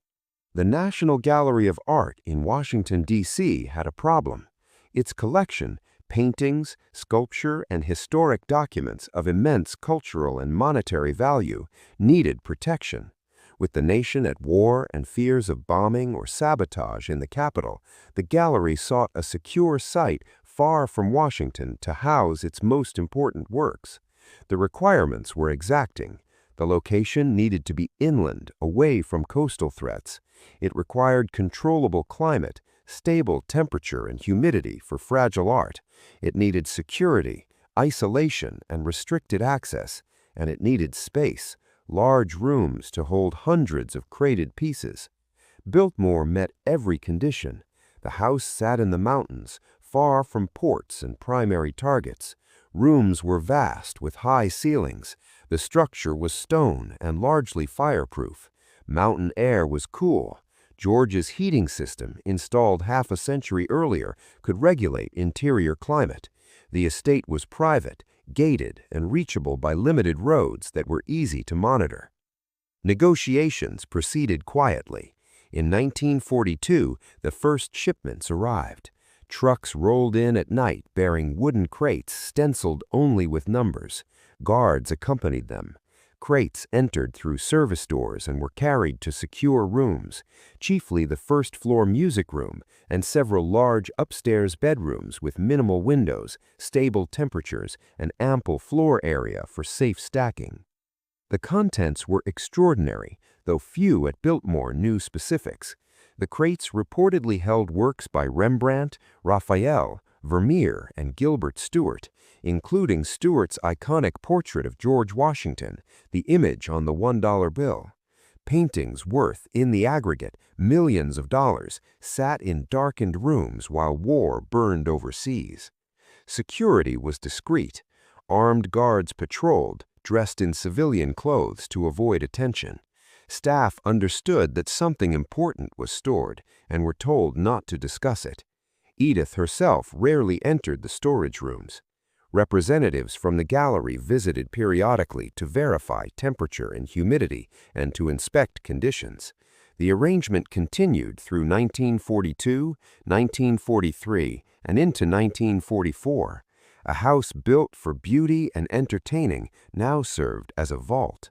The National Gallery of Art in Washington, D.C. had a problem. Its collection, paintings, sculpture, and historic documents of immense cultural and monetary value, needed protection. With the nation at war and fears of bombing or sabotage in the capital, the gallery sought a secure site far from Washington to house its most important works. The requirements were exacting. The location needed to be inland, away from coastal threats. It required controllable climate, stable temperature and humidity for fragile art. It needed security, isolation, and restricted access. And it needed space, large rooms to hold hundreds of crated pieces. Biltmore met every condition. The house sat in the mountains, far from ports and primary targets. Rooms were vast with high ceilings. The structure was stone and largely fireproof. Mountain air was cool. George's heating system, installed half a century earlier, could regulate interior climate. The estate was private, gated, and reachable by limited roads that were easy to monitor. Negotiations proceeded quietly. In 1942, the first shipments arrived. Trucks rolled in at night bearing wooden crates stenciled only with numbers. Guards accompanied them. Crates entered through service doors and were carried to secure rooms, chiefly the first-floor music room and several large upstairs bedrooms with minimal windows, stable temperatures, and ample floor area for safe stacking. The contents were extraordinary, though few at Biltmore knew specifics. The crates reportedly held works by Rembrandt, Raphael, Vermeer, and Gilbert Stuart, including Stuart's iconic portrait of George Washington, the image on the $1 bill. Paintings worth, in the aggregate, millions of dollars sat in darkened rooms while war burned overseas. Security was discreet. Armed guards patrolled, dressed in civilian clothes to avoid attention. Staff understood that something important was stored and were told not to discuss it. Edith herself rarely entered the storage rooms. Representatives from the gallery visited periodically to verify temperature and humidity and to inspect conditions. The arrangement continued through 1942, 1943, and into 1944. A house built for beauty and entertaining now served as a vault.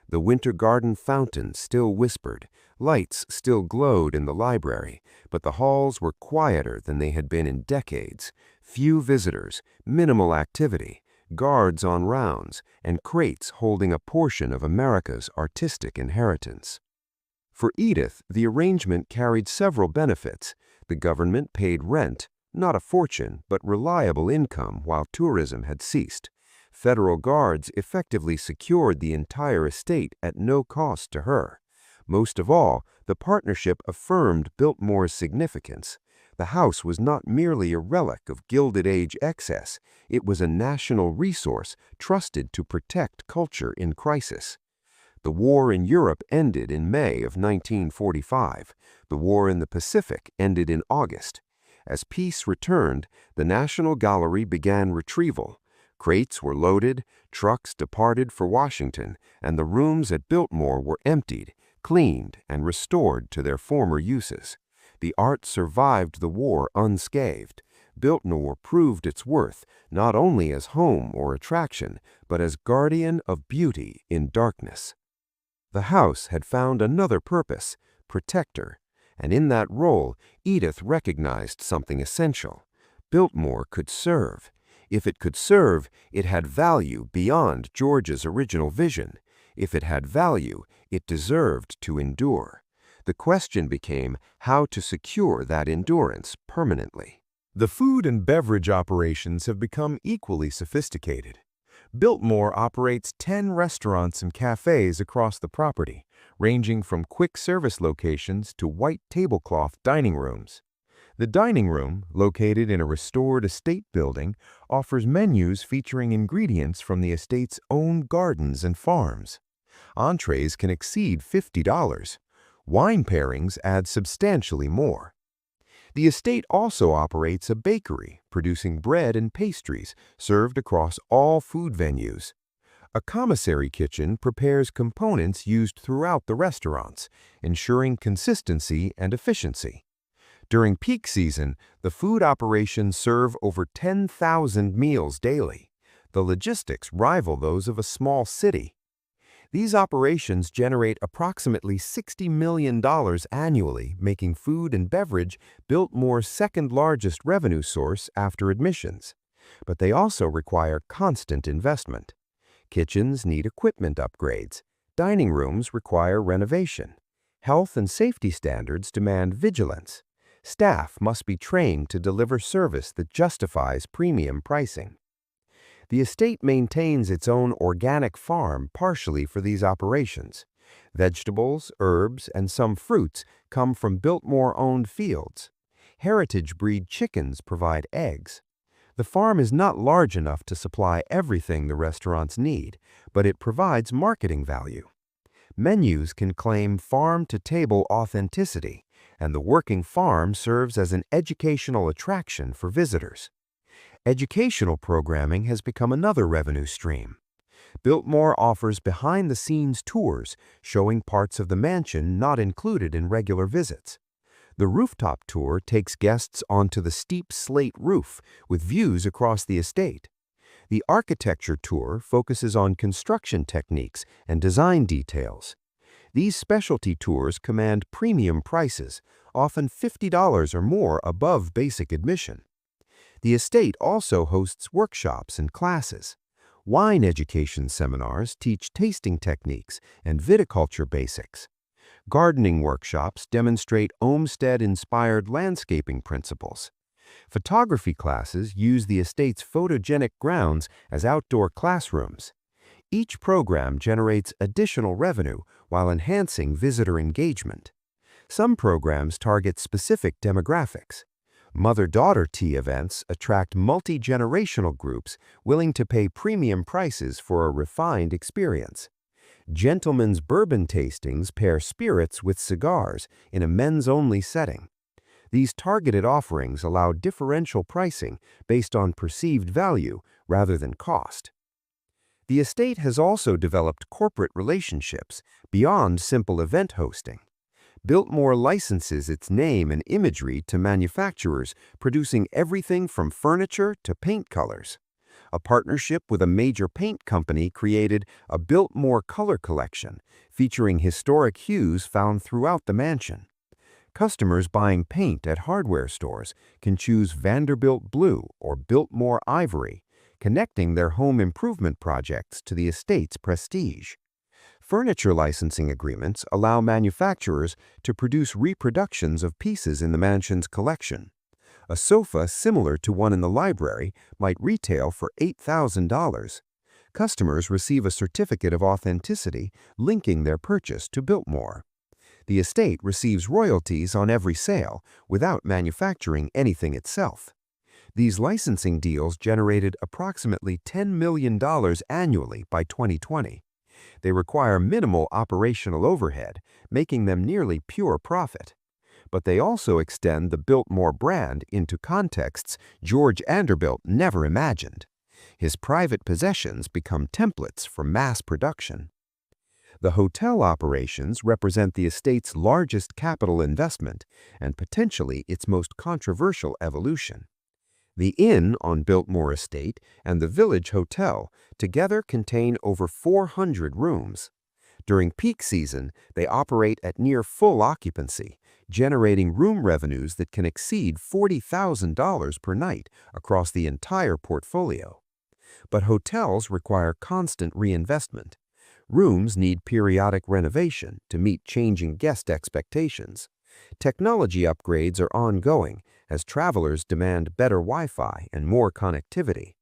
The Winter Garden fountain still whispered, lights still glowed in the library, but the halls were quieter than they had been in decades. Few visitors, minimal activity, guards on rounds, and crates holding a portion of America's artistic inheritance. For Edith, the arrangement carried several benefits. The government paid rent, not a fortune, but reliable income while tourism had ceased. Federal guards effectively secured the entire estate at no cost to her. Most of all, the partnership affirmed Biltmore's significance. The house was not merely a relic of Gilded Age excess, it was a national resource trusted to protect culture in crisis. The war in Europe ended in May of 1945. The war in the Pacific ended in August. As peace returned, the National Gallery began retrieval. Crates were loaded, trucks departed for Washington, and the rooms at Biltmore were emptied, cleaned, and restored to their former uses. The art survived the war unscathed. Biltmore proved its worth not only as home or attraction, but as guardian of beauty in darkness. The house had found another purpose, protector, and in that role, Edith recognized something essential. Biltmore could serve. If it could serve, it had value beyond George's original vision. If it had value, it deserved to endure. The question became how to secure that endurance permanently. The food and beverage operations have become equally sophisticated. Biltmore operates 10 restaurants and cafes across the property, ranging from quick service locations to white tablecloth dining rooms. The dining room, located in a restored estate building, offers menus featuring ingredients from the estate's own gardens and farms. Entrees can exceed $50. Wine pairings add substantially more. The estate also operates a bakery, producing bread and pastries served across all food venues. A commissary kitchen prepares components used throughout the restaurants, ensuring consistency and efficiency. During peak season, the food operations serve over 10,000 meals daily. The logistics rival those of a small city. These operations generate approximately $60 million annually, making food and beverage Biltmore's second-largest revenue source after admissions. But they also require constant investment. Kitchens need equipment upgrades. Dining rooms require renovation. Health and safety standards demand vigilance. Staff must be trained to deliver service that justifies premium pricing. The estate maintains its own organic farm partially for these operations. Vegetables, herbs, and some fruits come from Biltmore-owned fields. Heritage breed chickens provide eggs. The farm is not large enough to supply everything the restaurants need, but it provides marketing value. Menus can claim farm-to-table authenticity, and the working farm serves as an educational attraction for visitors. Educational programming has become another revenue stream. Biltmore offers behind-the-scenes tours showing parts of the mansion not included in regular visits. The rooftop tour takes guests onto the steep slate roof with views across the estate. The architecture tour focuses on construction techniques and design details. These specialty tours command premium prices, often $50 or more above basic admission. The estate also hosts workshops and classes. Wine education seminars teach tasting techniques and viticulture basics. Gardening workshops demonstrate Olmsted-inspired landscaping principles. Photography classes use the estate's photogenic grounds as outdoor classrooms. Each program generates additional revenue while enhancing visitor engagement. Some programs target specific demographics. Mother-daughter tea events attract multi-generational groups willing to pay premium prices for a refined experience. Gentlemen's bourbon tastings pair spirits with cigars in a men's-only setting. These targeted offerings allow differential pricing based on perceived value rather than cost. The estate has also developed corporate relationships beyond simple event hosting. Biltmore licenses its name and imagery to manufacturers producing everything from furniture to paint colors. A partnership with a major paint company created a Biltmore color collection, featuring historic hues found throughout the mansion. Customers buying paint at hardware stores can choose Vanderbilt Blue or Biltmore Ivory, connecting their home improvement projects to the estate's prestige. Furniture licensing agreements allow manufacturers to produce reproductions of pieces in the mansion's collection. A sofa similar to one in the library might retail for $8,000. Customers receive a certificate of authenticity linking their purchase to Biltmore. The estate receives royalties on every sale without manufacturing anything itself. These licensing deals generated approximately $10 million annually by 2020. They require minimal operational overhead, making them nearly pure profit. But they also extend the Biltmore brand into contexts George Vanderbilt never imagined. His private possessions become templates for mass production. The hotel operations represent the estate's largest capital investment and potentially its most controversial evolution. The Inn on Biltmore Estate and the Village Hotel together contain over 400 rooms. During peak season, they operate at near full occupancy, generating room revenues that can exceed $40,000 per night across the entire portfolio. But hotels require constant reinvestment. Rooms need periodic renovation to meet changing guest expectations. Technology upgrades are ongoing as travelers demand better Wi-Fi and more connectivity.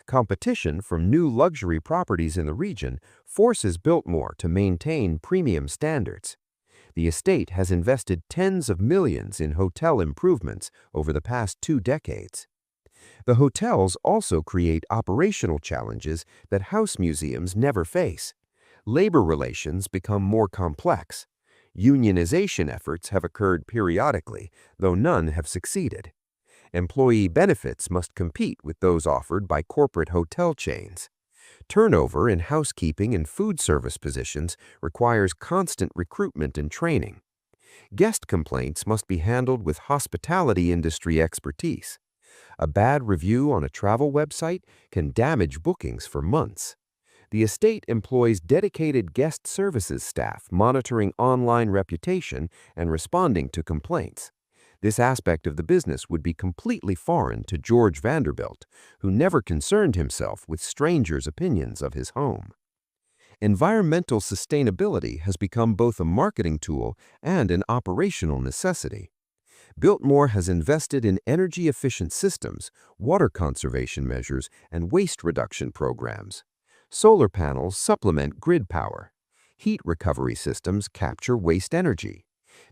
Competition from new luxury properties in the region forces Biltmore to maintain premium standards. The estate has invested tens of millions in hotel improvements over the past 2 decades. The hotels also create operational challenges that house museums never face. Labor relations become more complex. Unionization efforts have occurred periodically, though none have succeeded. Employee benefits must compete with those offered by corporate hotel chains. Turnover in housekeeping and food service positions requires constant recruitment and training. Guest complaints must be handled with hospitality industry expertise. A bad review on a travel website can damage bookings for months. The estate employs dedicated guest services staff monitoring online reputation and responding to complaints. This aspect of the business would be completely foreign to George Vanderbilt, who never concerned himself with strangers' opinions of his home. Environmental sustainability has become both a marketing tool and an operational necessity. Biltmore has invested in energy-efficient systems, water conservation measures, and waste reduction programs. Solar panels supplement grid power. Heat recovery systems capture waste energy.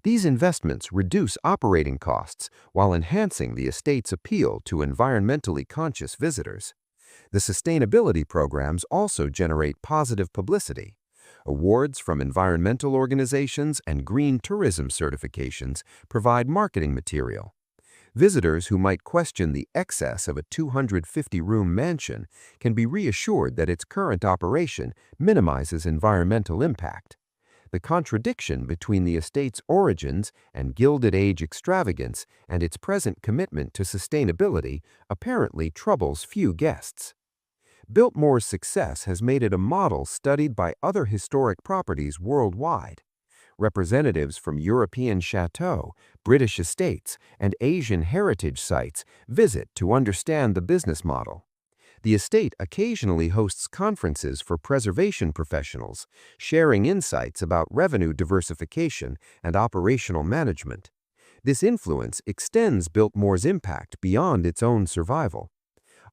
These investments reduce operating costs while enhancing the estate's appeal to environmentally conscious visitors. The sustainability programs also generate positive publicity. Awards from environmental organizations and green tourism certifications provide marketing material. Visitors who might question the excess of a 250-room mansion can be reassured that its current operation minimizes environmental impact. The contradiction between the estate's origins and Gilded Age extravagance and its present commitment to sustainability apparently troubles few guests. Biltmore's success has made it a model studied by other historic properties worldwide. Representatives from European chateaux, British estates, and Asian heritage sites visit to understand the business model. The estate occasionally hosts conferences for preservation professionals, sharing insights about revenue diversification and operational management. This influence extends Biltmore's impact beyond its own survival.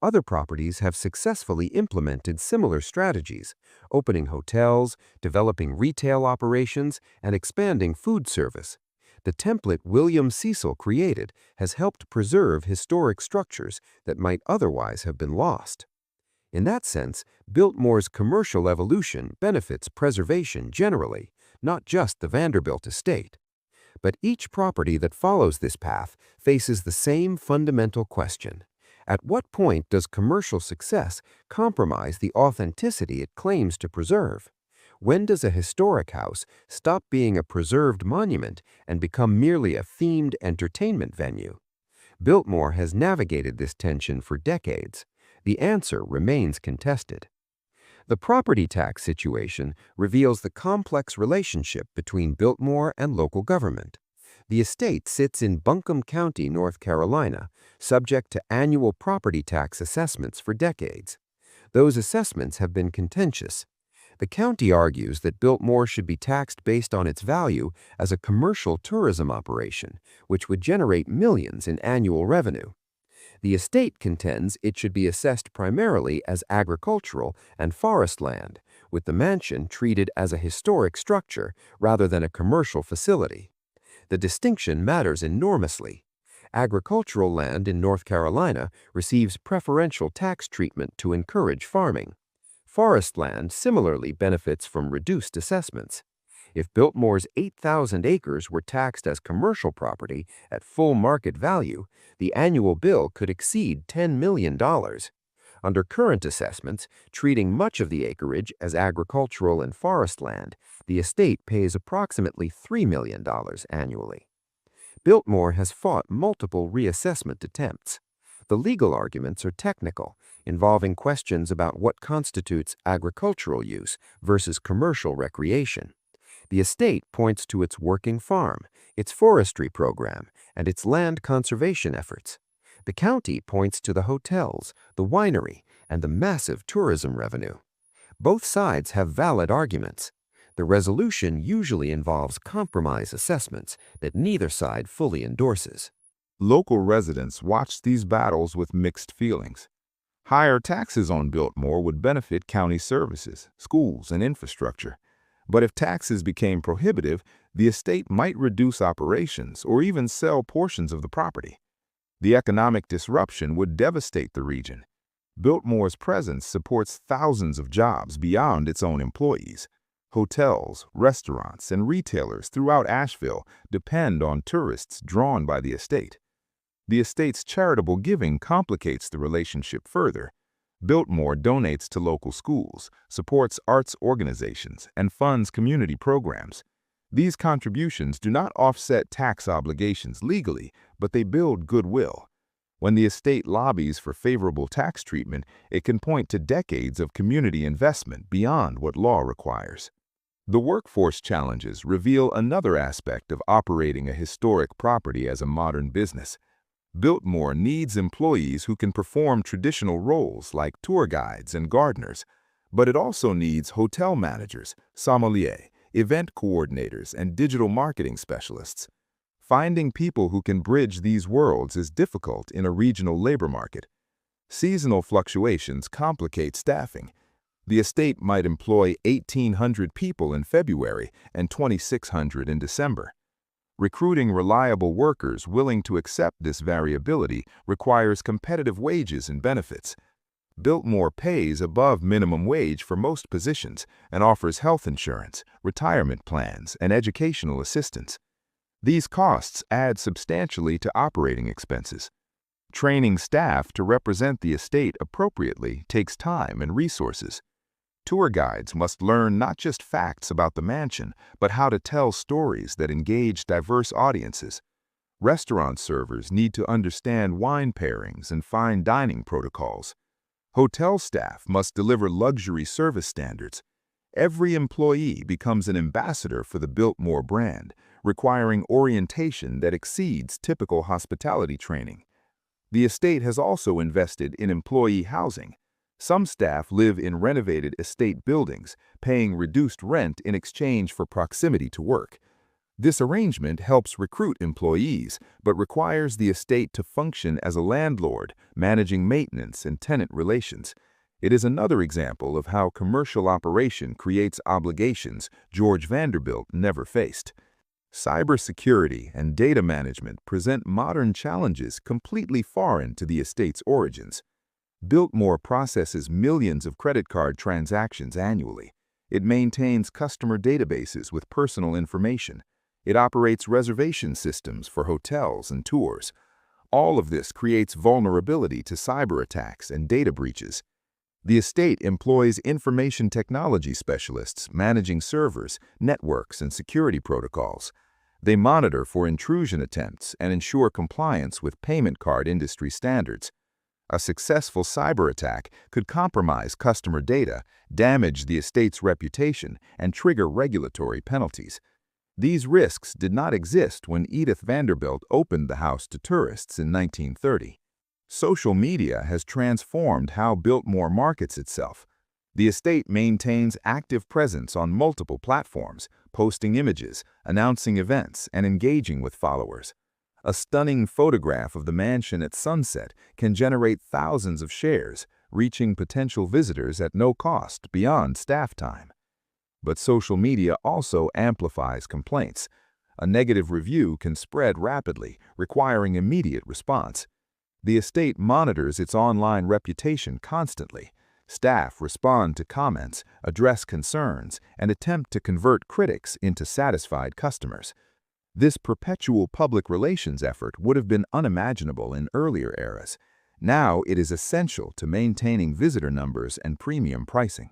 Other properties have successfully implemented similar strategies, opening hotels, developing retail operations, and expanding food service. The template William Cecil created has helped preserve historic structures that might otherwise have been lost. In that sense, Biltmore's commercial evolution benefits preservation generally, not just the Vanderbilt estate. But each property that follows this path faces the same fundamental question. At what point does commercial success compromise the authenticity it claims to preserve? When does a historic house stop being a preserved monument and become merely a themed entertainment venue? Biltmore has navigated this tension for decades. The answer remains contested. The property tax situation reveals the complex relationship between Biltmore and local government. The estate sits in Buncombe County, North Carolina, subject to annual property tax assessments for decades. Those assessments have been contentious. The county argues that Biltmore should be taxed based on its value as a commercial tourism operation, which would generate millions in annual revenue. The estate contends it should be assessed primarily as agricultural and forest land, with the mansion treated as a historic structure rather than a commercial facility. The distinction matters enormously. Agricultural land in North Carolina receives preferential tax treatment to encourage farming. Forest land similarly benefits from reduced assessments. If Biltmore's 8,000 acres were taxed as commercial property at full market value, the annual bill could exceed $10 million. Under current assessments, treating much of the acreage as agricultural and forest land, the estate pays approximately $3 million annually. Biltmore has fought multiple reassessment attempts. The legal arguments are technical, involving questions about what constitutes agricultural use versus commercial recreation. The estate points to its working farm, its forestry program, and its land conservation efforts. The county points to the hotels, the winery, and the massive tourism revenue. Both sides have valid arguments. The resolution usually involves compromise assessments that neither side fully endorses. Local residents watched these battles with mixed feelings. Higher taxes on Biltmore would benefit county services, schools, and infrastructure. But if taxes became prohibitive, the estate might reduce operations or even sell portions of the property. The economic disruption would devastate the region. Biltmore's presence supports thousands of jobs beyond its own employees. Hotels, restaurants, and retailers throughout Asheville depend on tourists drawn by the estate. The estate's charitable giving complicates the relationship further. Biltmore donates to local schools, supports arts organizations, and funds community programs. These contributions do not offset tax obligations legally, but they build goodwill. When the estate lobbies for favorable tax treatment, it can point to decades of community investment beyond what law requires. The workforce challenges reveal another aspect of operating a historic property as a modern business. Biltmore needs employees who can perform traditional roles like tour guides and gardeners, but it also needs hotel managers, sommelier, event coordinators, and digital marketing specialists. Finding people who can bridge these worlds is difficult in a regional labor market. Seasonal fluctuations complicate staffing. The estate might employ 1,800 people in February and 2,600 in December. Recruiting reliable workers willing to accept this variability requires competitive wages and benefits. Biltmore pays above minimum wage for most positions and offers health insurance, retirement plans, and educational assistance. These costs add substantially to operating expenses. Training staff to represent the estate appropriately takes time and resources. Tour guides must learn not just facts about the mansion, but how to tell stories that engage diverse audiences. Restaurant servers need to understand wine pairings and fine dining protocols. Hotel staff must deliver luxury service standards. Every employee becomes an ambassador for the Biltmore brand, requiring orientation that exceeds typical hospitality training. The estate has also invested in employee housing. Some staff live in renovated estate buildings, paying reduced rent in exchange for proximity to work. This arrangement helps recruit employees, but requires the estate to function as a landlord, managing maintenance and tenant relations. It is another example of how commercial operation creates obligations George Vanderbilt never faced. Cybersecurity and data management present modern challenges completely foreign to the estate's origins. Biltmore processes millions of credit card transactions annually. It maintains customer databases with personal information. It operates reservation systems for hotels and tours. All of this creates vulnerability to cyber attacks and data breaches. The estate employs information technology specialists managing servers, networks, and security protocols. They monitor for intrusion attempts and ensure compliance with payment card industry standards. A successful cyber attack could compromise customer data, damage the estate's reputation, and trigger regulatory penalties. These risks did not exist when Edith Vanderbilt opened the house to tourists in 1930. Social media has transformed how Biltmore markets itself. The estate maintains active presence on multiple platforms, posting images, announcing events, and engaging with followers. A stunning photograph of the mansion at sunset can generate thousands of shares, reaching potential visitors at no cost beyond staff time. But social media also amplifies complaints. A negative review can spread rapidly, requiring immediate response. The estate monitors its online reputation constantly. Staff respond to comments, address concerns, and attempt to convert critics into satisfied customers. This perpetual public relations effort would have been unimaginable in earlier eras. Now it is essential to maintaining visitor numbers and premium pricing.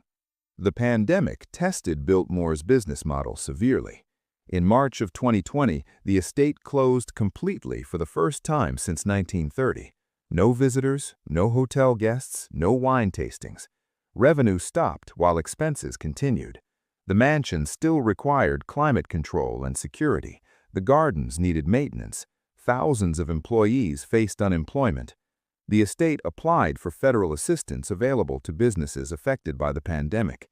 The pandemic tested Biltmore's business model severely. In March of 2020, the estate closed completely for the first time since 1930. No visitors, no hotel guests, no wine tastings. Revenue stopped while expenses continued. The mansion still required climate control and security. The gardens needed maintenance. Thousands of employees faced unemployment. The estate applied for federal assistance available to businesses affected by the pandemic.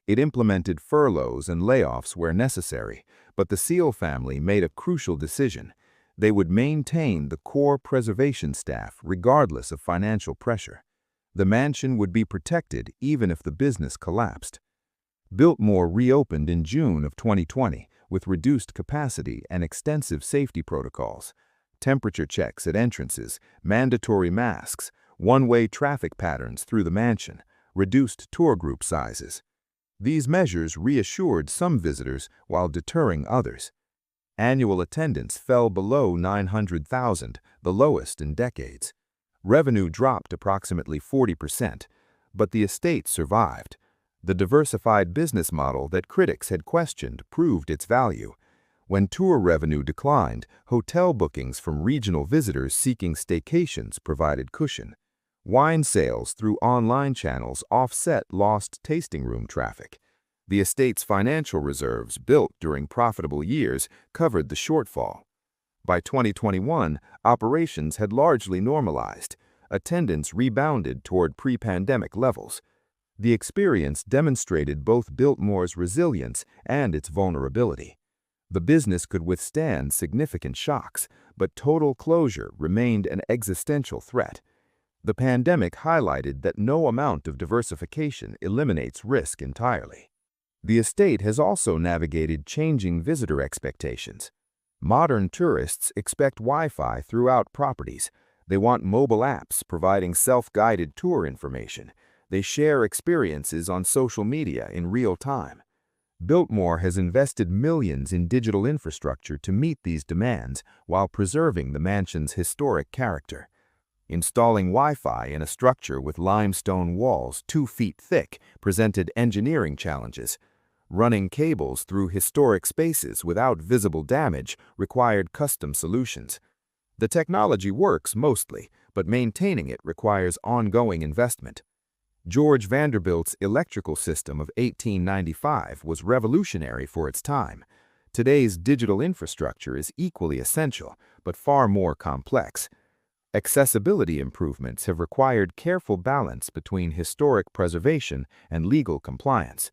It implemented furloughs and layoffs where necessary, but the Seal family made a crucial decision. They would maintain the core preservation staff regardless of financial pressure. The mansion would be protected even if the business collapsed. Biltmore reopened in June of 2020 with reduced capacity and extensive safety protocols. Temperature checks at entrances, mandatory masks, one-way traffic patterns through the mansion, reduced tour group sizes. These measures reassured some visitors while deterring others. Annual attendance fell below 900,000, the lowest in decades. Revenue dropped approximately 40%, but the estate survived. The diversified business model that critics had questioned proved its value. When tour revenue declined, hotel bookings from regional visitors seeking staycations provided cushion. Wine sales through online channels offset lost tasting room traffic. The estate's financial reserves, built during profitable years, covered the shortfall. By 2021, operations had largely normalized. Attendance rebounded toward pre-pandemic levels. The experience demonstrated both Biltmore's resilience and its vulnerability. The business could withstand significant shocks, but total closure remained an existential threat. The pandemic highlighted that no amount of diversification eliminates risk entirely. The estate has also navigated changing visitor expectations. Modern tourists expect Wi-Fi throughout properties. They want mobile apps providing self-guided tour information. They share experiences on social media in real time. Biltmore has invested millions in digital infrastructure to meet these demands while preserving the mansion's historic character. Installing Wi-Fi in a structure with limestone walls 2 feet thick presented engineering challenges. Running cables through historic spaces without visible damage required custom solutions. The technology works mostly, but maintaining it requires ongoing investment. George Vanderbilt's electrical system of 1895 was revolutionary for its time. Today's digital infrastructure is equally essential, but far more complex. Accessibility improvements have required careful balance between historic preservation and legal compliance.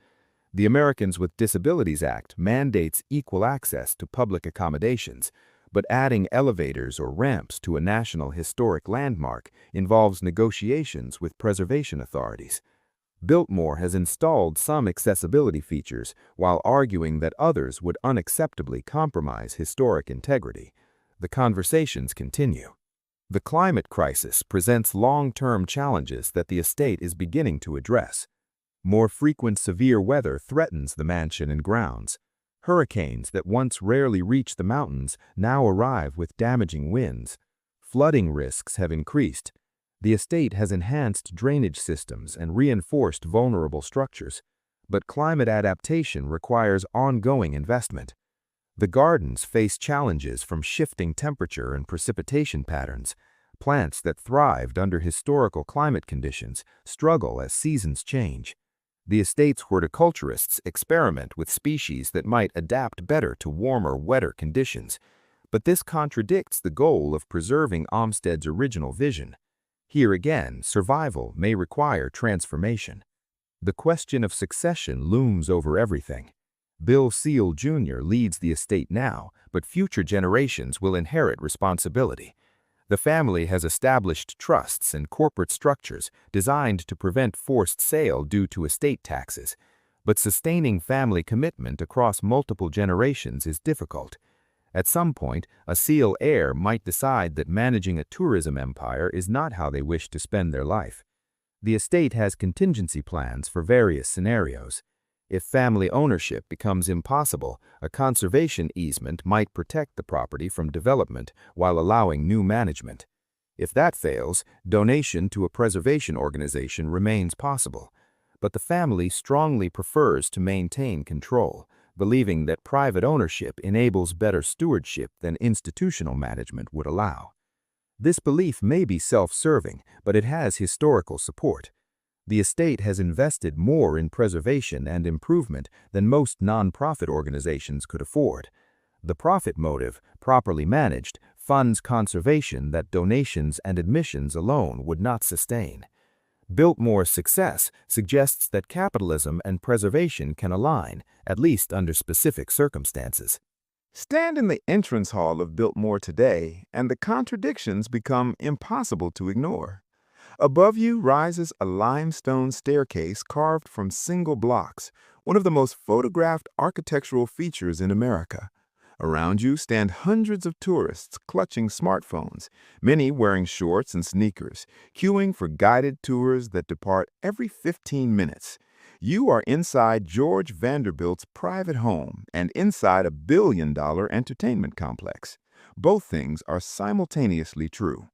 The Americans with Disabilities Act mandates equal access to public accommodations, but adding elevators or ramps to a national historic landmark involves negotiations with preservation authorities. Biltmore has installed some accessibility features while arguing that others would unacceptably compromise historic integrity. The conversations continue. The climate crisis presents long-term challenges that the estate is beginning to address. More frequent severe weather threatens the mansion and grounds. Hurricanes that once rarely reached the mountains now arrive with damaging winds. Flooding risks have increased. The estate has enhanced drainage systems and reinforced vulnerable structures, but climate adaptation requires ongoing investment. The gardens face challenges from shifting temperature and precipitation patterns. Plants that thrived under historical climate conditions struggle as seasons change. The estate's horticulturists experiment with species that might adapt better to warmer, wetter conditions, but this contradicts the goal of preserving Olmsted's original vision. Here again, survival may require transformation. The question of succession looms over everything. Bill Seal Jr. leads the estate now, but future generations will inherit responsibility. The family has established trusts and corporate structures designed to prevent forced sale due to estate taxes, but sustaining family commitment across multiple generations is difficult. At some point, a Seal heir might decide that managing a tourism empire is not how they wish to spend their life. The estate has contingency plans for various scenarios. If family ownership becomes impossible, a conservation easement might protect the property from development while allowing new management. If that fails, donation to a preservation organization remains possible. But the family strongly prefers to maintain control, believing that private ownership enables better stewardship than institutional management would allow. This belief may be self-serving, but it has historical support. The estate has invested more in preservation and improvement than most nonprofit organizations could afford. The profit motive, properly managed, funds conservation that donations and admissions alone would not sustain. Biltmore's success suggests that capitalism and preservation can align, at least under specific circumstances. Stand in the entrance hall of Biltmore today, and the contradictions become impossible to ignore. Above you rises a limestone staircase carved from single blocks, one of the most photographed architectural features in America. Around you stand hundreds of tourists clutching smartphones, many wearing shorts and sneakers, queuing for guided tours that depart every 15 minutes. You are inside George Vanderbilt's private home and inside a billion-dollar entertainment complex. Both things are simultaneously true.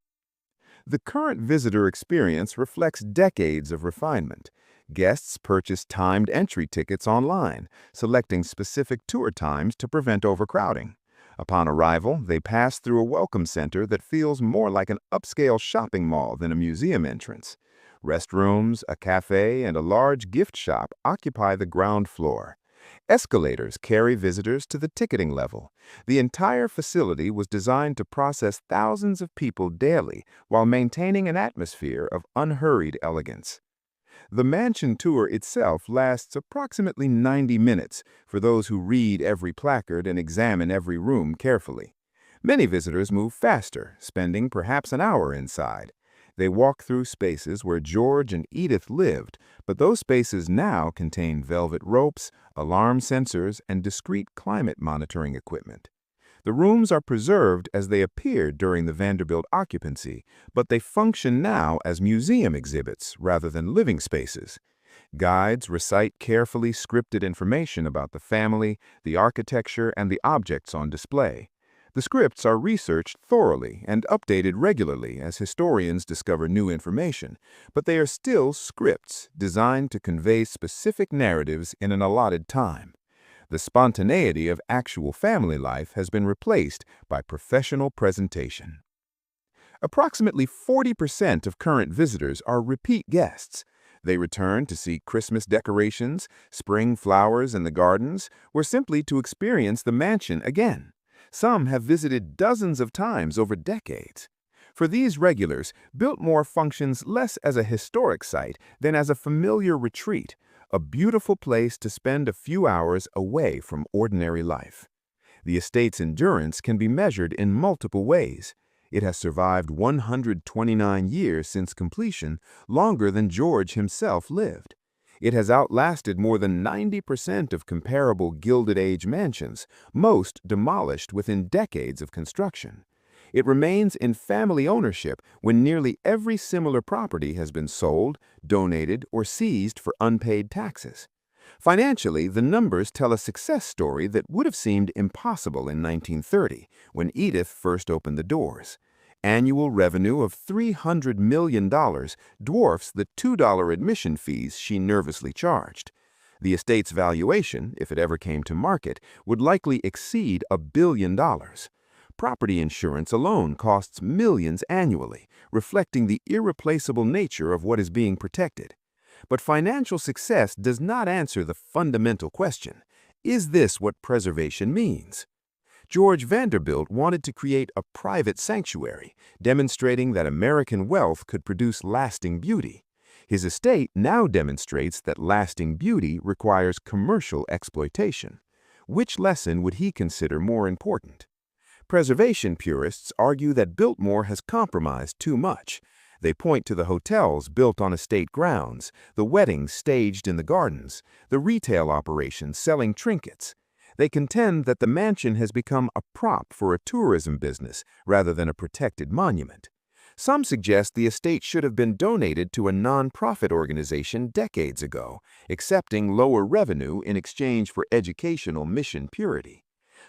The current visitor experience reflects decades of refinement. Guests purchase timed entry tickets online, selecting specific tour times to prevent overcrowding. Upon arrival, they pass through a welcome center that feels more like an upscale shopping mall than a museum entrance. Restrooms, a cafe, and a large gift shop occupy the ground floor. Escalators carry visitors to the ticketing level. The entire facility was designed to process thousands of people daily while maintaining an atmosphere of unhurried elegance. The mansion tour itself lasts approximately 90 minutes for those who read every placard and examine every room carefully. Many visitors move faster, spending perhaps an hour inside. They walk through spaces where George and Edith lived, but those spaces now contain velvet ropes, alarm sensors, and discrete climate monitoring equipment. The rooms are preserved as they appeared during the Vanderbilt occupancy, but they function now as museum exhibits rather than living spaces. Guides recite carefully scripted information about the family, the architecture, and the objects on display. The scripts are researched thoroughly and updated regularly as historians discover new information, but they are still scripts designed to convey specific narratives in an allotted time. The spontaneity of actual family life has been replaced by professional presentation. Approximately 40% of current visitors are repeat guests. They return to see Christmas decorations, spring flowers in the gardens, or simply to experience the mansion again. Some have visited dozens of times over decades. For these regulars, Biltmore functions less as a historic site than as a familiar retreat, a beautiful place to spend a few hours away from ordinary life. The estate's endurance can be measured in multiple ways. It has survived 129 years since completion, longer than George himself lived. It has outlasted more than 90% of comparable Gilded Age mansions, most demolished within decades of construction. It remains in family ownership when nearly every similar property has been sold, donated, or seized for unpaid taxes. Financially, the numbers tell a success story that would have seemed impossible in 1930, when Edith first opened the doors. Annual revenue of $300 million dwarfs the $2 admission fees she nervously charged. The estate's valuation, if it ever came to market, would likely exceed $1 billion. Property insurance alone costs millions annually, reflecting the irreplaceable nature of what is being protected. But financial success does not answer the fundamental question: is this what preservation means? George Vanderbilt wanted to create a private sanctuary, demonstrating that American wealth could produce lasting beauty. His estate now demonstrates that lasting beauty requires commercial exploitation. Which lesson would he consider more important? Preservation purists argue that Biltmore has compromised too much. They point to the hotels built on estate grounds, the weddings staged in the gardens, the retail operations selling trinkets. They contend that the mansion has become a prop for a tourism business rather than a protected monument. Some suggest the estate should have been donated to a non-profit organization decades ago, accepting lower revenue in exchange for educational mission purity.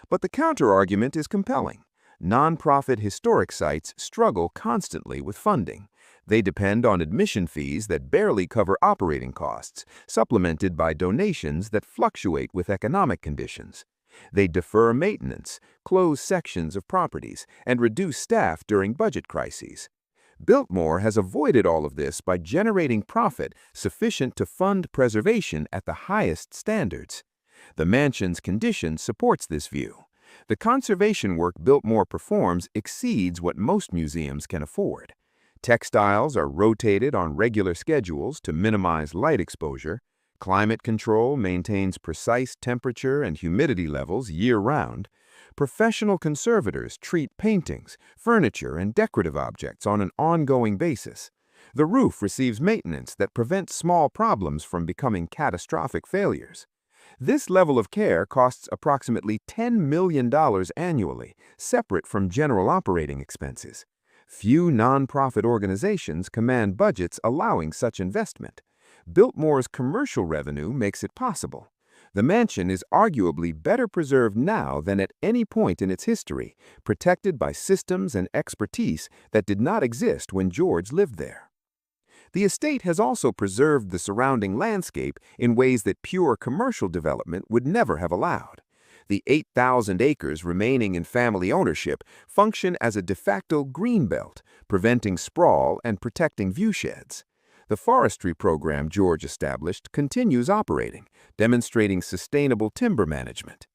But the counter-argument is compelling. Non-profit historic sites struggle constantly with funding. They depend on admission fees that barely cover operating costs, supplemented by donations that fluctuate with economic conditions. They defer maintenance, close sections of properties, and reduce staff during budget crises. Biltmore has avoided all of this by generating profit sufficient to fund preservation at the highest standards. The mansion's condition supports this view. The conservation work Biltmore performs exceeds what most museums can afford. Textiles are rotated on regular schedules to minimize light exposure. Climate control maintains precise temperature and humidity levels year-round. Professional conservators treat paintings, furniture, and decorative objects on an ongoing basis. The roof receives maintenance that prevents small problems from becoming catastrophic failures. This level of care costs approximately $10 million annually, separate from general operating expenses. Few nonprofit organizations command budgets allowing such investment. Biltmore's commercial revenue makes it possible. The mansion is arguably better preserved now than at any point in its history, protected by systems and expertise that did not exist when George lived there. The estate has also preserved the surrounding landscape in ways that pure commercial development would never have allowed. The 8,000 acres remaining in family ownership function as a de facto greenbelt, preventing sprawl and protecting viewsheds. The forestry program George established continues operating, demonstrating sustainable timber management.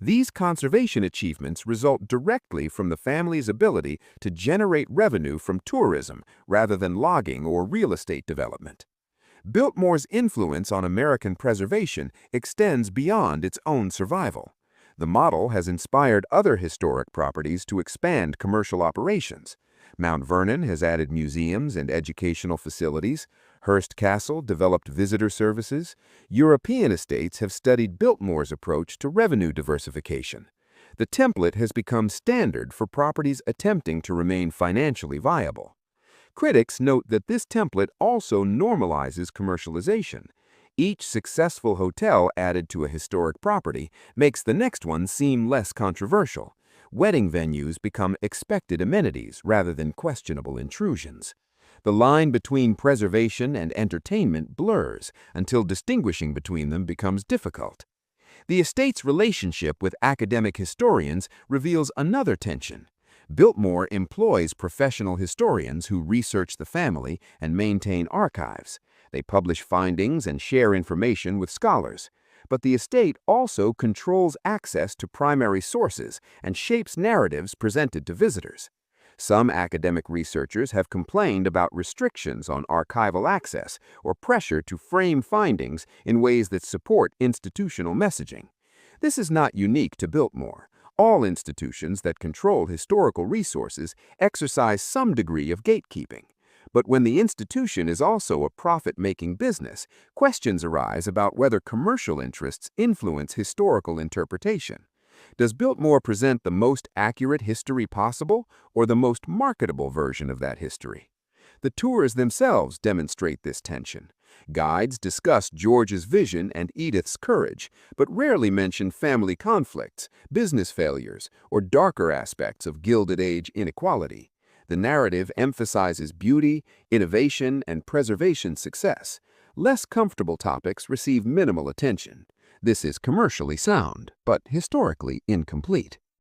These conservation achievements result directly from the family's ability to generate revenue from tourism rather than logging or real estate development. Biltmore's influence on American preservation extends beyond its own survival. The model has inspired other historic properties to expand commercial operations. Mount Vernon has added museums and educational facilities. Hearst Castle developed visitor services. European estates have studied Biltmore's approach to revenue diversification. The template has become standard for properties attempting to remain financially viable. Critics note that this template also normalizes commercialization. Each successful hotel added to a historic property makes the next one seem less controversial. Wedding venues become expected amenities rather than questionable intrusions. The line between preservation and entertainment blurs until distinguishing between them becomes difficult. The estate's relationship with academic historians reveals another tension. Biltmore employs professional historians who research the family and maintain archives. They publish findings and share information with scholars. But the estate also controls access to primary sources and shapes narratives presented to visitors. Some academic researchers have complained about restrictions on archival access or pressure to frame findings in ways that support institutional messaging. This is not unique to Biltmore. All institutions that control historical resources exercise some degree of gatekeeping. But when the institution is also a profit-making business, questions arise about whether commercial interests influence historical interpretation. Does Biltmore present the most accurate history possible, or the most marketable version of that history? The tours themselves demonstrate this tension. Guides discuss George's vision and Edith's courage, but rarely mention family conflicts, business failures, or darker aspects of Gilded Age inequality. The narrative emphasizes beauty, innovation, and preservation success. Less comfortable topics receive minimal attention. This is commercially sound, but historically incomplete.